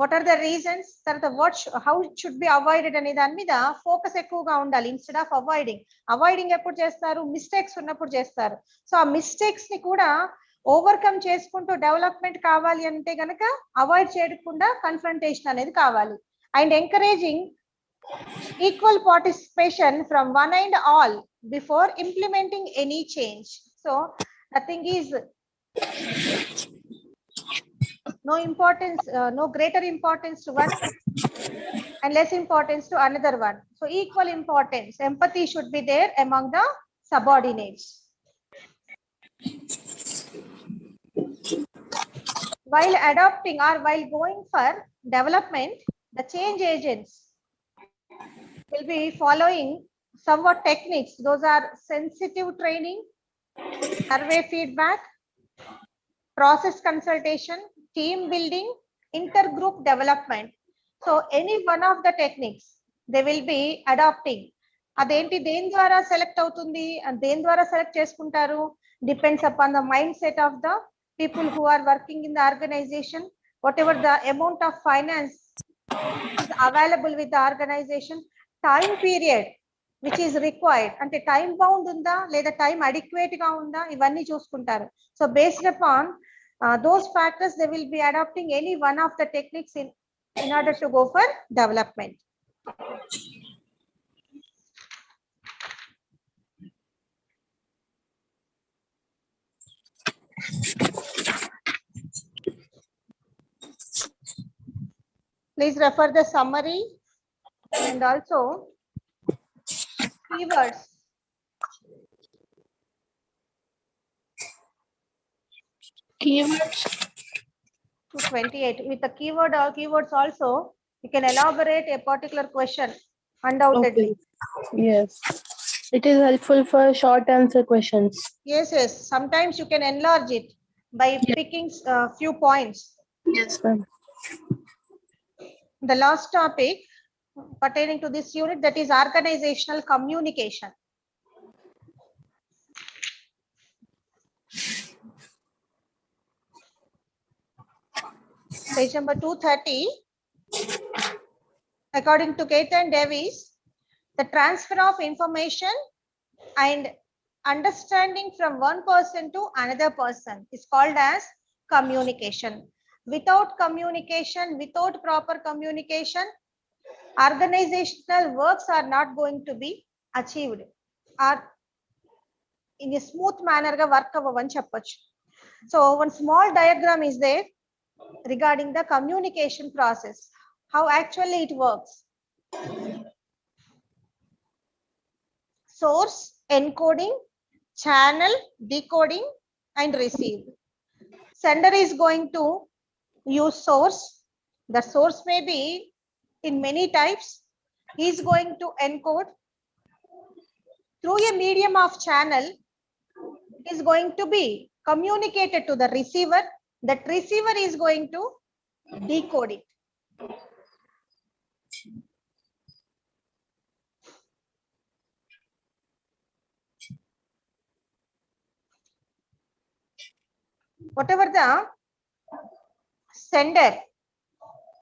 what are the reasons, తర్వాత how it should be avoided అనే దాని మీద ఫోకస్ ఎక్కువగా ఉండాలి. ఇన్స్టెడ్ ఆఫ్ అవాయిడింగ్ ఎప్పుడు చేస్తారు, మిస్టేక్స్ ఉన్నప్పుడు చేస్తారు. సో ఆ మిస్టేక్స్ ని కూడా ఓవర్కమ్ చేసుకుంటూ డెవలప్మెంట్ కావాలి అంటే గనక అవాయిడ్ చేయకుండా కన్ఫ్రంటేషన్ అనేది కావాలి. And encouraging equal participation from one and all before implementing any change. So nothing is no greater importance to one and less importance to another one. So equal importance, empathy should be there among the subordinates. While adopting or while going for development, the change agents will be following somewhat techniques. Those are sensitive training, survey feedback, process consultation, team building, intergroup development. So any one of the techniques they will be adopting. అదేంటి, దేని ద్వారా select అవుతుంది, దేని ద్వారా select చేసుకుంటారు, depends upon the mind set of the people who are working in the organization, whatever the amount of finance is available with the organization, time period which is required. అంటే time bound ఉందా లేదా time adequate గా ఉందా ఇవన్నీ చూసుకుంటారు. So based upon those factors, they will be adopting any one of the techniques in order to go for development. Please refer the summary and also keywords. Keywords. To 28 with the keyword or keywords also, you can elaborate a particular question undoubtedly. Okay. Yes. It is helpful for short answer questions. Yes, yes. Sometimes you can enlarge it by picking few points. Yes, ma'am. The last topic pertaining to this unit, that is organizational communication. Page number 230. According to Cater and Davies, the transfer of information and understanding from one person to another person is called as communication. Without communication, without proper communication, organizational works are not going to be achieved or in a smooth manner ga work avavani cheppochu. So one small diagram is there regarding the communication process, how actually it works. Source, encoding, channel, decoding, and receive. Sender is going to use source. The source may be in many types. He is going to encode through a medium of channel. It is going to be communicated to the receiver. That receiver is going to decode it. Whatever the sender,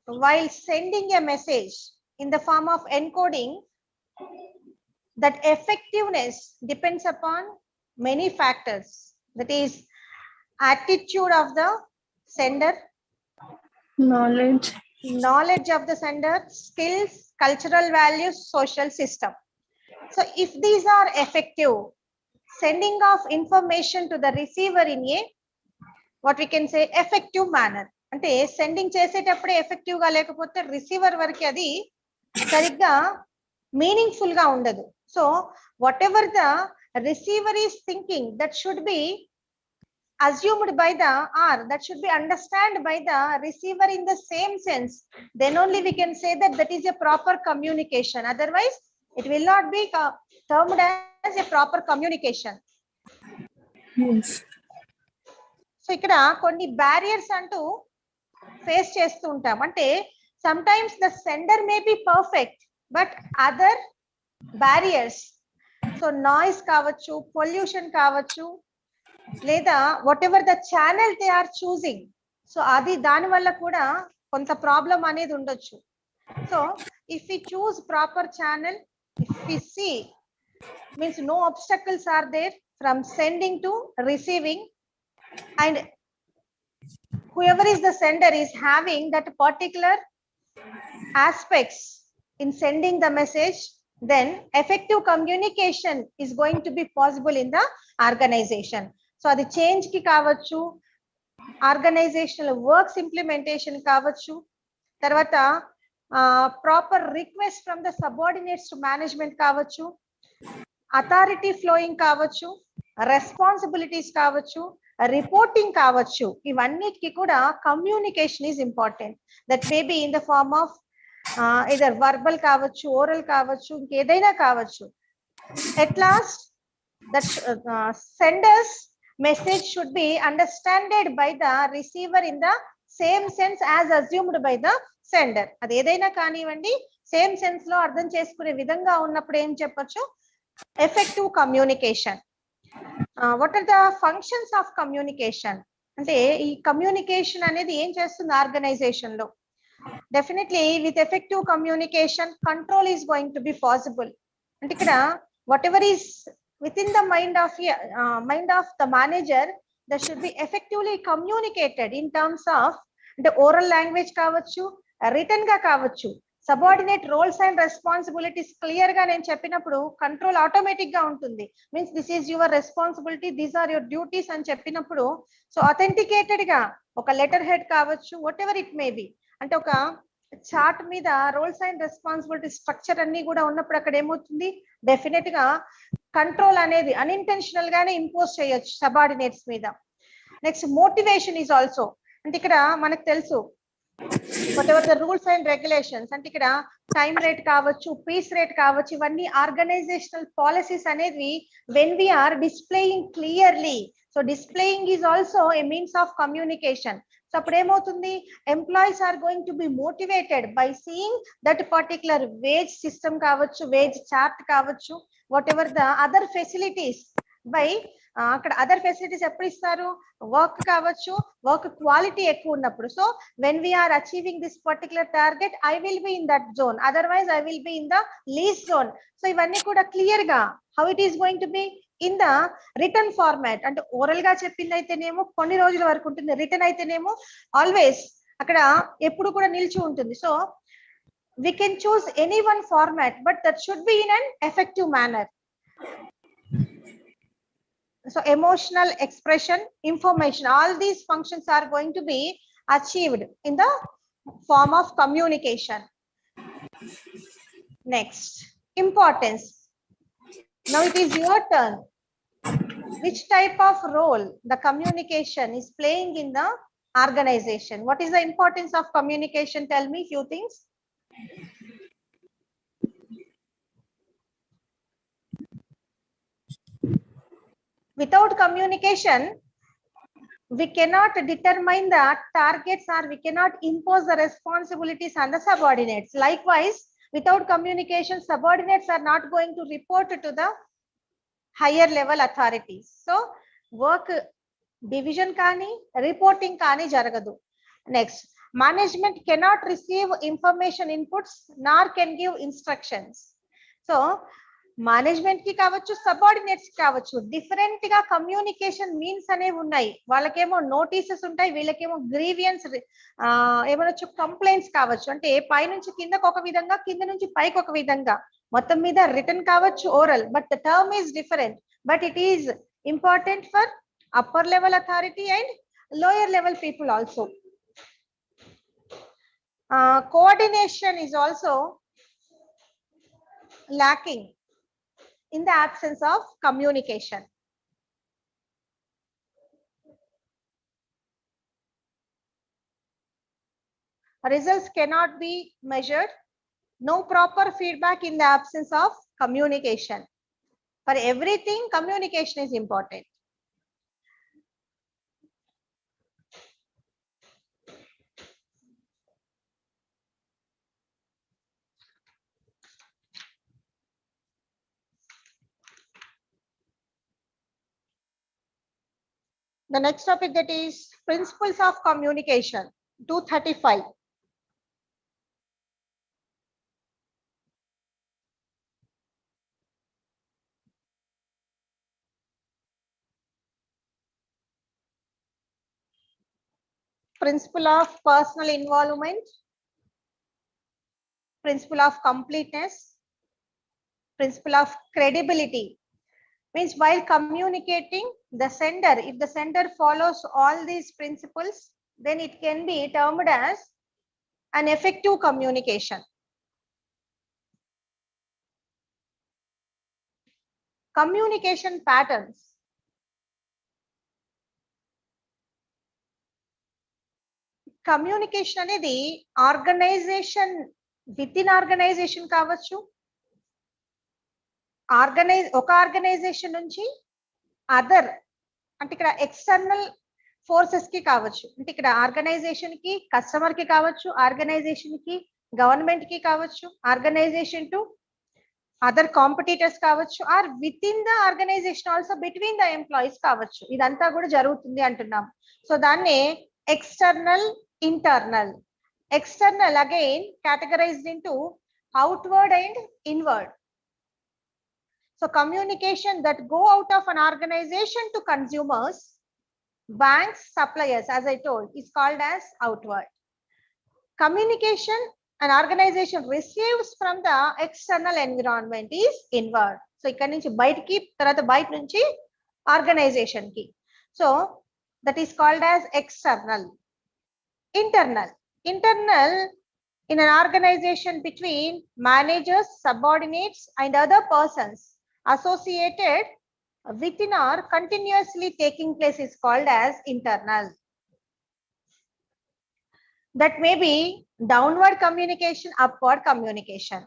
while sending a message in the form of encoding, that effectiveness depends upon many factors. That is attitude of the sender, knowledge of the sender, skills, cultural values, social system. So if these are effective, sending of information to the receiver in a what we can say effective manner. అంటే sending చేసేటప్పుడే effective గా లేకపోతే receiver వరకు అది సరిగ్గా meaningful గా ఉండదు. So what ever the receiver is thinking, that should B assumed by the or that should be understood by the receiver in the same sense. Then only we can say that that is a proper communication. Otherwise it will not be termed as a proper communication. Yes. So ఇక్కడ కొన్ని barriers అంటూ face చేస్తూ ఉంటాం. అంటే sometimes the sender may be perfect but other barriers, so noise కావచ్చు, pollution కావచ్చు, లేదా whatever the channel they are choosing, so అది దాని వల్ల కూడా కొంత ప్రాబ్లం అనేది ఉండొచ్చు. So if we choose proper channel, if we see means no obstacles are there from sending to receiving, and whoever is the sender is having that particular aspects in sending the message, then effective communication is going to be possible in the organization. So adi change ki kavachu, organizational works implementation kavachu, tarvata proper request from the subordinates to management kavachu, authority flowing kavachu, responsibilities kavachu, reporting కావచ్చు, ఇవన్నిటికి కూడా communication is important. That may be in the form of either verbal కావచ్చు, oral కావచ్చు, ఇంకేదైనా కావచ్చు. At last that sender's message should be understanded by the receiver in the same sense as assumed by the sender. అది ఏదైనా కానివ్వండి, same sense లో అర్థం చేసుకునే విధంగా ఉన్నప్పుడు ఏం చెప్పొచ్చు, effective communication. What are the functions of communication అంటే ఈ కమ్యూనికేషన్ అనేది ఏం చేస్తుంది ఆర్గనైజేషన్ లో? Definitely with effective communication control is going to be possible. అంటే ఇక్కడ whatever is within the mind of the manager, that should be effectively communicated in terms of అంటే oral language కావచ్చు, written గా కావచ్చు. Subordinate roles and responsibilities clear గా నేను చెప్పినప్పుడు control automatic గా ఉంటుంది. Means this is your responsibility, these are your duties అని చెప్పినప్పుడు సో అథెంటికేటెడ్ గా ఒక లెటర్ హెడ్ కావచ్చు, whatever it may be, అంటే ఒక చార్ట్ మీద రోల్స్ అండ్ రెస్పాన్సిబిలిటీ స్ట్రక్చర్ అన్ని కూడా ఉన్నప్పుడు అక్కడ ఏమవుతుంది, డెఫినెట్ గా కంట్రోల్ అనేది అన్ఇంటెన్షనల్ గానే ఇంపోజ్ చేయొచ్చు సబార్డినేట్స్ మీద. నెక్స్ట్ మోటివేషన్ ఈజ్ ఆల్సో, అంటే ఇక్కడ మనకు తెలుసు whatever the rules and regulations, అంటే ఇక్కడ టైం రేట్ కావచ్చు, పీస్ రేట్ కావచ్చు, ఇవన్నీ ఆర్గనైజేషనల్ పాలసీస్ అనేది when we are displaying clearly, so displaying is also a means of communication. So అప్పుడు ఏమవుతుంది, employees are going to be motivated by seeing that particular wage system కావచ్చు, wage chart కావచ్చు, whatever the other facilities by అక్కడ other facilities ఎప్పుడు ఇస్తారు, work కావచ్చు, work quality ఎక్కువ ఉన్నప్పుడు. So when we are achieving this particular target I will be in that zone, otherwise I will be in the lease zone. So ఇవన్నీ కూడా clear గా how it is going to be in the written format, అంటే oral గా చెప్పింది అయితేనేమో కొన్ని రోజుల వరకు ఉంటుంది, రిటర్న్ అయితేనేమో ఆల్వేస్ అక్కడ ఎప్పుడు కూడా నిలిచి ఉంటుంది. So we can choose any one format, but that should be in an effective manner. So emotional expression, information, all these functions are going to be achieved in the form of communication. Next, importance. Now it is your turn. Which type of role the communication is playing in the organization? What is the importance of communication? Tell me few things. Without communication, we cannot determine the targets, or we cannot impose the responsibilities on the subordinates. Likewise, without communication, subordinates are not going to report to the higher level authorities. So work division kani, reporting kani jaragadu. Next, management cannot receive information inputs nor can give instructions. So management కి కావచ్చు, subordinates కి కావచ్చు, different గా communication means అనేవి ఉన్నాయి. వాళ్ళకేమో notices ఉంటాయి, వీళ్ళకేమో grievance ఏమనొచ్చు complaints కావచ్చు. అంటే పై నుంచి కిందకు ఒక విధంగా, కింద నుంచి పైకి ఒక విధంగా, మొత్తం మీద రిటర్న్ కావచ్చు, oral, but the term is different, but it is important for upper level authority and lower level people also. Coordination is also lacking in the absence of communication. Results cannot be measured. No proper feedback in the absence of communication. For everything, communication is important. The next topic, that is principles of communication, 235. Principle of personal involvement, principle of completeness, principle of credibility. Means while communicating, the sender, if the sender follows all these principles, then it can be termed as an effective communication. Communication patterns. Communication అనేది organisation, with in organisation కావచ్చు, ఒక organisation నుంచి other, అంటే ఇక్కడ external forces కి కావచ్చు, అంటే ఇక్కడ ఆర్గనైజేషన్ కి కస్టమర్ కి కావచ్చు, ఆర్గనైజేషన్ కి గవర్నమెంట్ కి కావచ్చు, ఆర్గనైజేషన్ టు అదర్ కాంపిటీటర్స్ కావచ్చు, or within the organization also between the employees కావచ్చు. ఇదంతా కూడా జరుగుతుంది అంటున్నాం. సో దాన్ని external, internal. External again categorized into outward and inward. So communication that go out of an organization to consumers, banks, suppliers, as I told, is called as outward. Communication an organization receives from the external environment is inward. So ikkadi nunchi bayatiki tarata bayat nunchi organization ki. So that is called as external. Internal in an organization between managers, subordinates and other persons associated within or continuously taking place is called as internal. That may be downward communication, upward communication.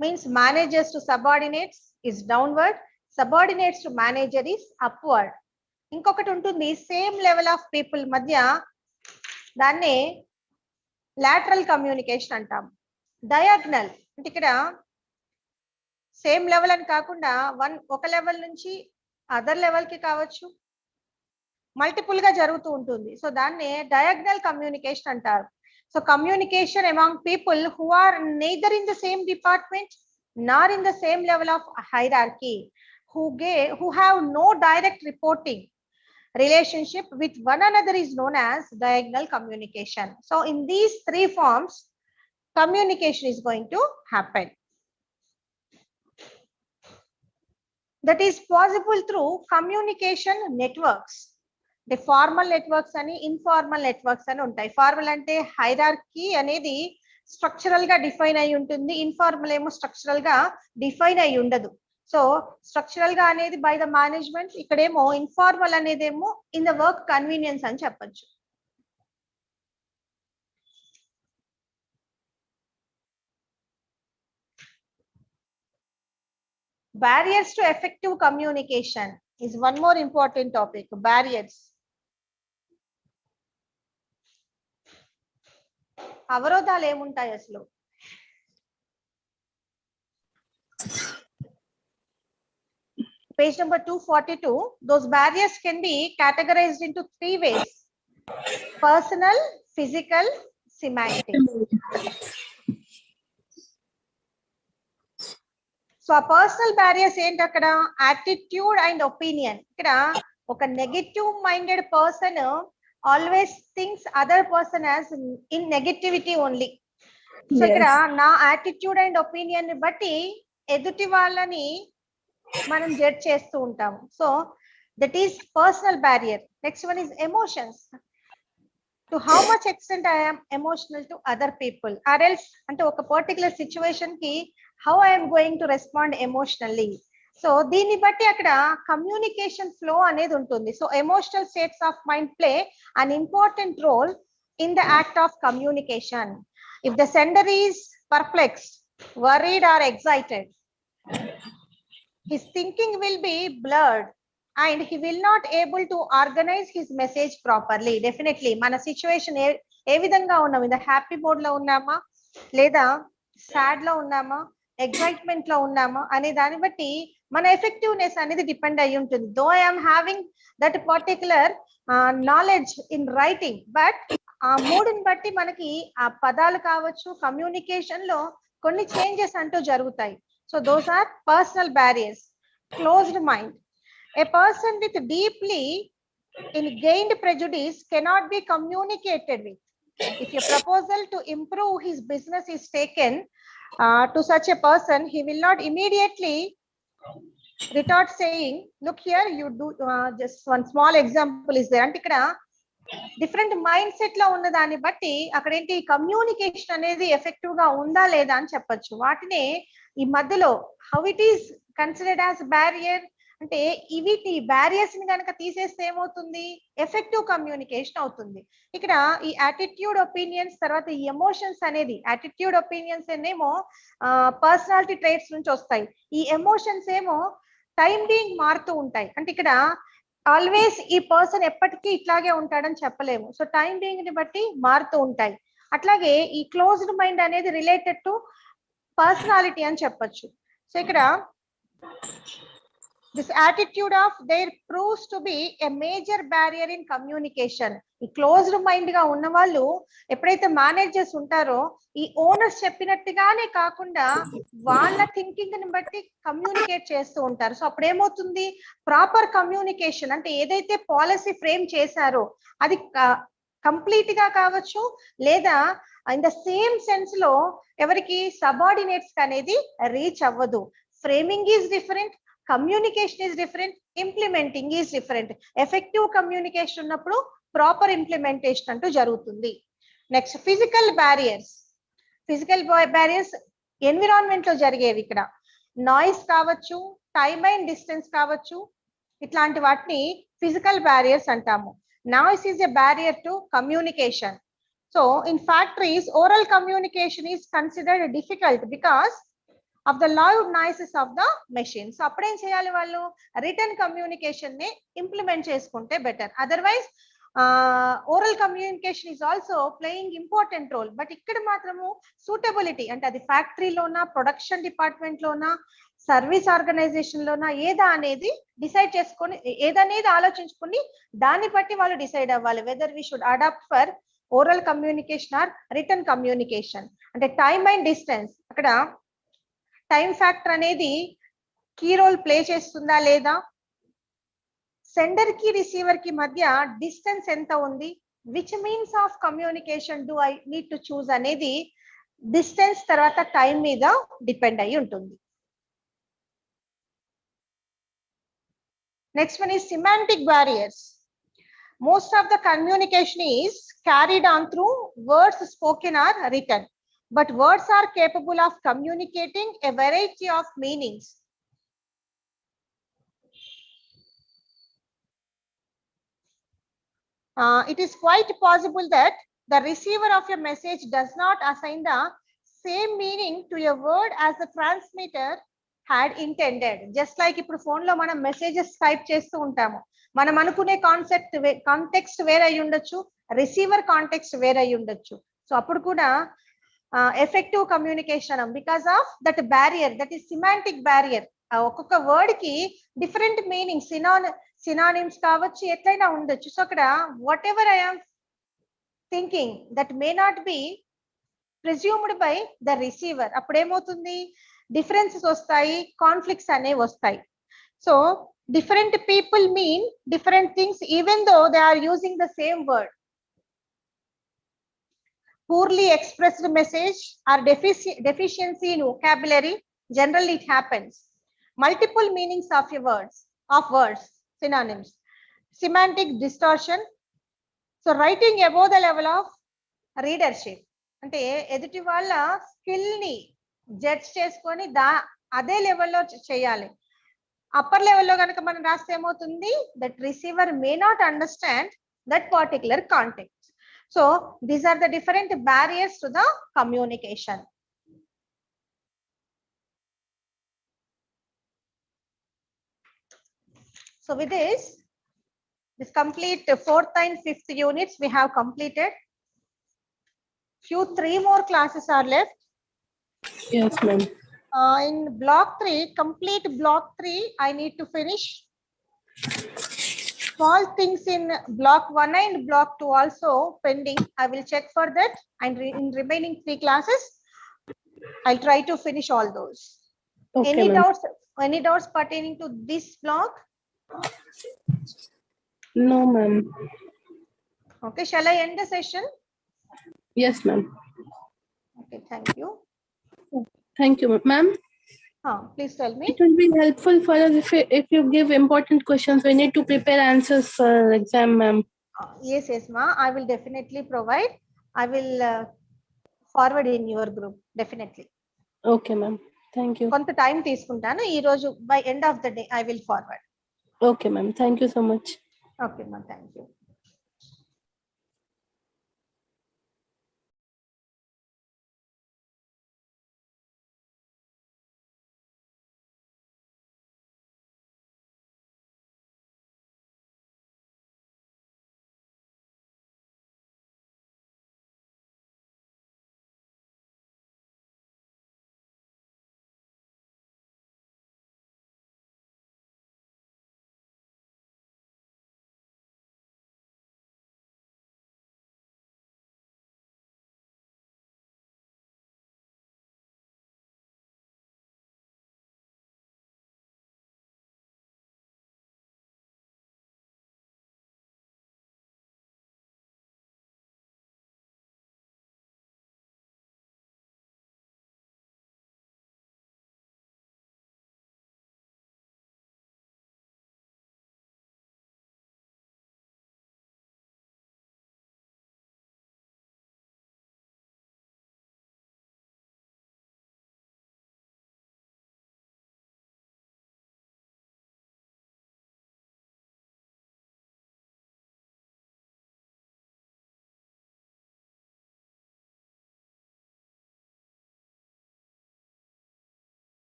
Means managers to subordinates is downward, subordinates to manager is upward. ఇంకొకటి ఉంటుంది same level of people మధ్య, దాన్నే lateral communication అంటాం. Diagonal అంటే ఇక్కడ same level అని కాకుండా ఒక లెవెల్ నుంచి అదర్ లెవెల్ కి కావచ్చు, మల్టిపుల్ గా జరుగుతూ ఉంటుంది. సో దాన్నే డయాగ్నల్ కమ్యూనికేషన్ అంటారు. So communication among people who are neither in the same department nor in the same level of hierarchy, who have no direct reporting relationship with one another is known as diagonal communication. So in these three forms, communication is going to happen. That is possible through communication networks. The formal networks and informal networks అని ఉంటాయి. Formal అంటే hierarchy అనేది structural గా define అయి ఉంటుంది, informal ఏమో structural గా define అయి ఉండదు. సో స్ట్రక్చరల్ గా అనేది బై ద మేనేజ్మెంట్, ఇక్కడేమో ఇన్ఫార్మల్ అనేదేమో ఇన్ ద వర్క్ కన్వీనియన్స్ అని చెప్పొచ్చు. Barriers to effective communication is one more important topic. Barriers. అవరోధాలు ఏముంటాయి అసలు? Page number 242. Those barriers can be categorized into three ways: personal, physical, semantic. So ఆ personal barriers ఏంటి? అక్కడ attitude and opinion. ఇక్కడ ఒక negative minded person always thinks other person as in negativity only. So ఇక్కడ నా attitude and opinion ని బట్టి ఎదుటి వాళ్ళని మనం జడ్జ్ చేస్తూ ఉంటాము. So that is personal barrier. Next one is emotions. To how much extent I am emotional to other people, or else అంటే ఒక పర్టికులర్ సిచ్యువేషన్ కి how I am going to respond emotionally. So దీన్ని బట్టి అక్కడ communication flow అనేది ఉంటుంది. So emotional states of mind play an important role in the act of communication. If the sender is perplexed, worried or excited, his thinking will be blurred and he will not able to organize his message properly. Definitely మన situation ఏ విధంగా ఉన్నాము, in the happy mode లో ఉన్నామా లేదా sad లో ఉన్నామా, excitement లో ఉన్నామా అనే దాన్ని బట్టి మన ఎఫెక్టివ్నెస్ అనేది డిపెండ్ అయి ఉంటుంది. Though I'm having that particular knowledge in writing, but ఆ మూడుని బట్టి మనకి ఆ పదాలు కావచ్చు, కమ్యూనికేషన్ లో కొన్ని చేంజెస్ అంటూ జరుగుతాయి. So those are personal barriers. Closed mind. A person with deeply ingrained prejudice cannot be communicated with. If a proposal to improve his business is taken to such a person, he will not immediately retort saying, look here, you do just one small example is there. అంటే ఇక్కడ different mind set లో ఉన్న దాన్ని బట్టి అక్కడ ఏంటి communication అనేది effective గా ఉందా లేదా అని చెప్పొచ్చు. వాటినే ఈ మధ్యలో how it is considered as barrier అంటే వీటి బ్యారియర్స్ ని కనుక తీసేస్తే ఏమవుతుంది, ఎఫెక్టివ్ కమ్యూనికేషన్ అవుతుంది. ఇక్కడ ఈ యాటిట్యూడ్ ఒపీనియన్స్ తర్వాత ఈ ఎమోషన్స్ అనేది, యాటిట్యూడ్ ఒపీనియన్స్ ఏమో పర్సనాలిటీ ట్రైట్స్ నుంచి వస్తాయి, ఈ ఎమోషన్స్ ఏమో టైం బీయింగ్ మారుతూ ఉంటాయి. అంటే ఇక్కడ ఆల్వేస్ ఈ పర్సన్ ఎప్పటికీ ఇట్లాగే ఉంటాడని చెప్పలేము. సో టైం బీయింగ్ ని బట్టి మారుతూ ఉంటాయి. అట్లాగే ఈ క్లోజ్డ్ మైండ్ అనేది రిలేటెడ్ టు పర్సనాలిటీ అని చెప్పొచ్చు. సో ఇక్కడ This attitude of their proves to be a major barrier in communication. ఈ క్లోజ్డ్ మైండ్ గా ఉన్న వాళ్ళు ఎప్పుడైతే మేనేజర్స్ ఉంటారో ఈ ఓనర్స్ చెప్పినట్టుగానే కాకుండా వాళ్ళ థింకింగ్ ని బట్టి కమ్యూనికేట్ చేస్తూ ఉంటారు. సో అప్పుడు ఏమవుతుంది, ప్రాపర్ కమ్యూనికేషన్ అంటే ఏదైతే పాలసీ ఫ్రేమ్ చేశారో అది కంప్లీట్ గా కావచ్చు, లేదా ఇన్ ద సేమ్ సెన్స్ లో ఎవరికి సబార్డినేట్స్ అనేది రీచ్ అవ్వదు. Framing is different, communication is different, implementing is different. Effective communication ఉన్నప్పుడు ప్రాపర్ ఇంప్లిమెంటేషన్ అంటూ జరుగుతుంది. Next physical barriers. Physical barriers environment లో జరిగేవి. ఇక్కడ నాయిస్ కావచ్చు, టైమ్ అండ్ డిస్టెన్స్ కావచ్చు, ఇట్లాంటి వాటిని ఫిజికల్ బ్యారియర్స్ అంటాము. Noise is a barrier to communication. So in factories oral communication is considered difficult because of the loud noises of the machine. So అప్పుడు ఏం చేయాలి, వాళ్ళు రిటర్న్ కమ్యూనికేషన్ ని ఇంప్లిమెంట్ చేసుకుంటే better. Otherwise oral communication is also playing important role. But ఇక్కడ మాత్రము suitability అంటే అది ఫ్యాక్టరీలోనా, ప్రొడక్షన్ డిపార్ట్మెంట్ లోనా, సర్వీస్ ఆర్గనైజేషన్ లోనా ఏదా అనేది డిసైడ్ చేసుకొని, ఏదనేది ఆలోచించుకుని దాన్ని బట్టి వాళ్ళు డిసైడ్ అవ్వాలి whether we should adapt for oral communication or written communication. అంటే టైమ్ అండ్ డిస్టెన్స్, అక్కడ టైం ఫ్యాక్టర్ అనేది కీ రోల్ ప్లే చేస్తుందా లేదా, సెండర్ కి రిసీవర్ కి మధ్య డిస్టెన్స్ ఎంత ఉంది, which means of communication do I need to choose అనేది డిస్టెన్స్ తర్వాత టైం మీద డిపెండ్ అయి ఉంటుంది. Next one is semantic barriers. Most of the communication is carried on through words spoken or return. But words are capable of communicating a variety of meanings. It is quite possible that the receiver of a message does not assign the same meaning to a word as the transmitter had intended. Just like ఇప్పుడు phone లో మనం messages type చేస్తూ ఉంటాము, మనం అనుకునే context వేరే అయి ఉండొచ్చు, రిసీవర్ కాంటెక్స్ట్ వేరే అయి ఉండొచ్చు. సో అప్పుడు కూడా effective communication because of that barrier, that is semantic barrier. ఒక్కొక్క వర్డ్ కి డిఫరెంట్ మీనింగ్, సినానిమ్స్ కావచ్చు, ఎట్లయినా ఉండొచ్చు. సో అక్కడ whatever I am thinking that may not be presumed by the receiver. అప్పుడు ఏమవుతుంది, డిఫరెన్సెస్ వస్తాయి, కాన్ఫ్లిక్ట్స్ అనేవి వస్తాయి. So different people mean different things even though they are using the same word. Poorly expressed message or deficiency in vocabulary, generally it happens. Multiple meanings of words, synonyms. Semantic distortion. So writing above the level of readership, అంటే ఎదుటి వాళ్ళ skill ని judge చేసుకొని అదే లెవెల్లో చేయాలి. Upper లెవెల్లో కనుక మనం రాస్తే ఏమవుతుంది, that receiver may not understand that particular context. So these are the different barriers to the communication. So with this complete 4th and 5th units we have completed. Few 3 more classes are left. Yes, ma'am. In block 3, complete block 3 I need to finish. Small things in block 1 and block 2 also pending. I will check for that, and in remaining 3 classes I'll try to finish all those. Okay, any doubts pertaining to this block? No, ma'am. Okay, shall I end the session? Yes, ma'am. Okay, thank you. Thank you, ma'am. Please tell me. It will be helpful for us if you give important questions. We need to prepare answers for exam, ma'am. Yes, ma. I will definitely provide. I will forward in your group, definitely. Okay, ma'am. Thank you. కొంత time తీసుకుంటాను. ఈ రోజు by end of the day I will forward. Okay, ma'am. Thank you so much. Okay, ma'am. Thank you.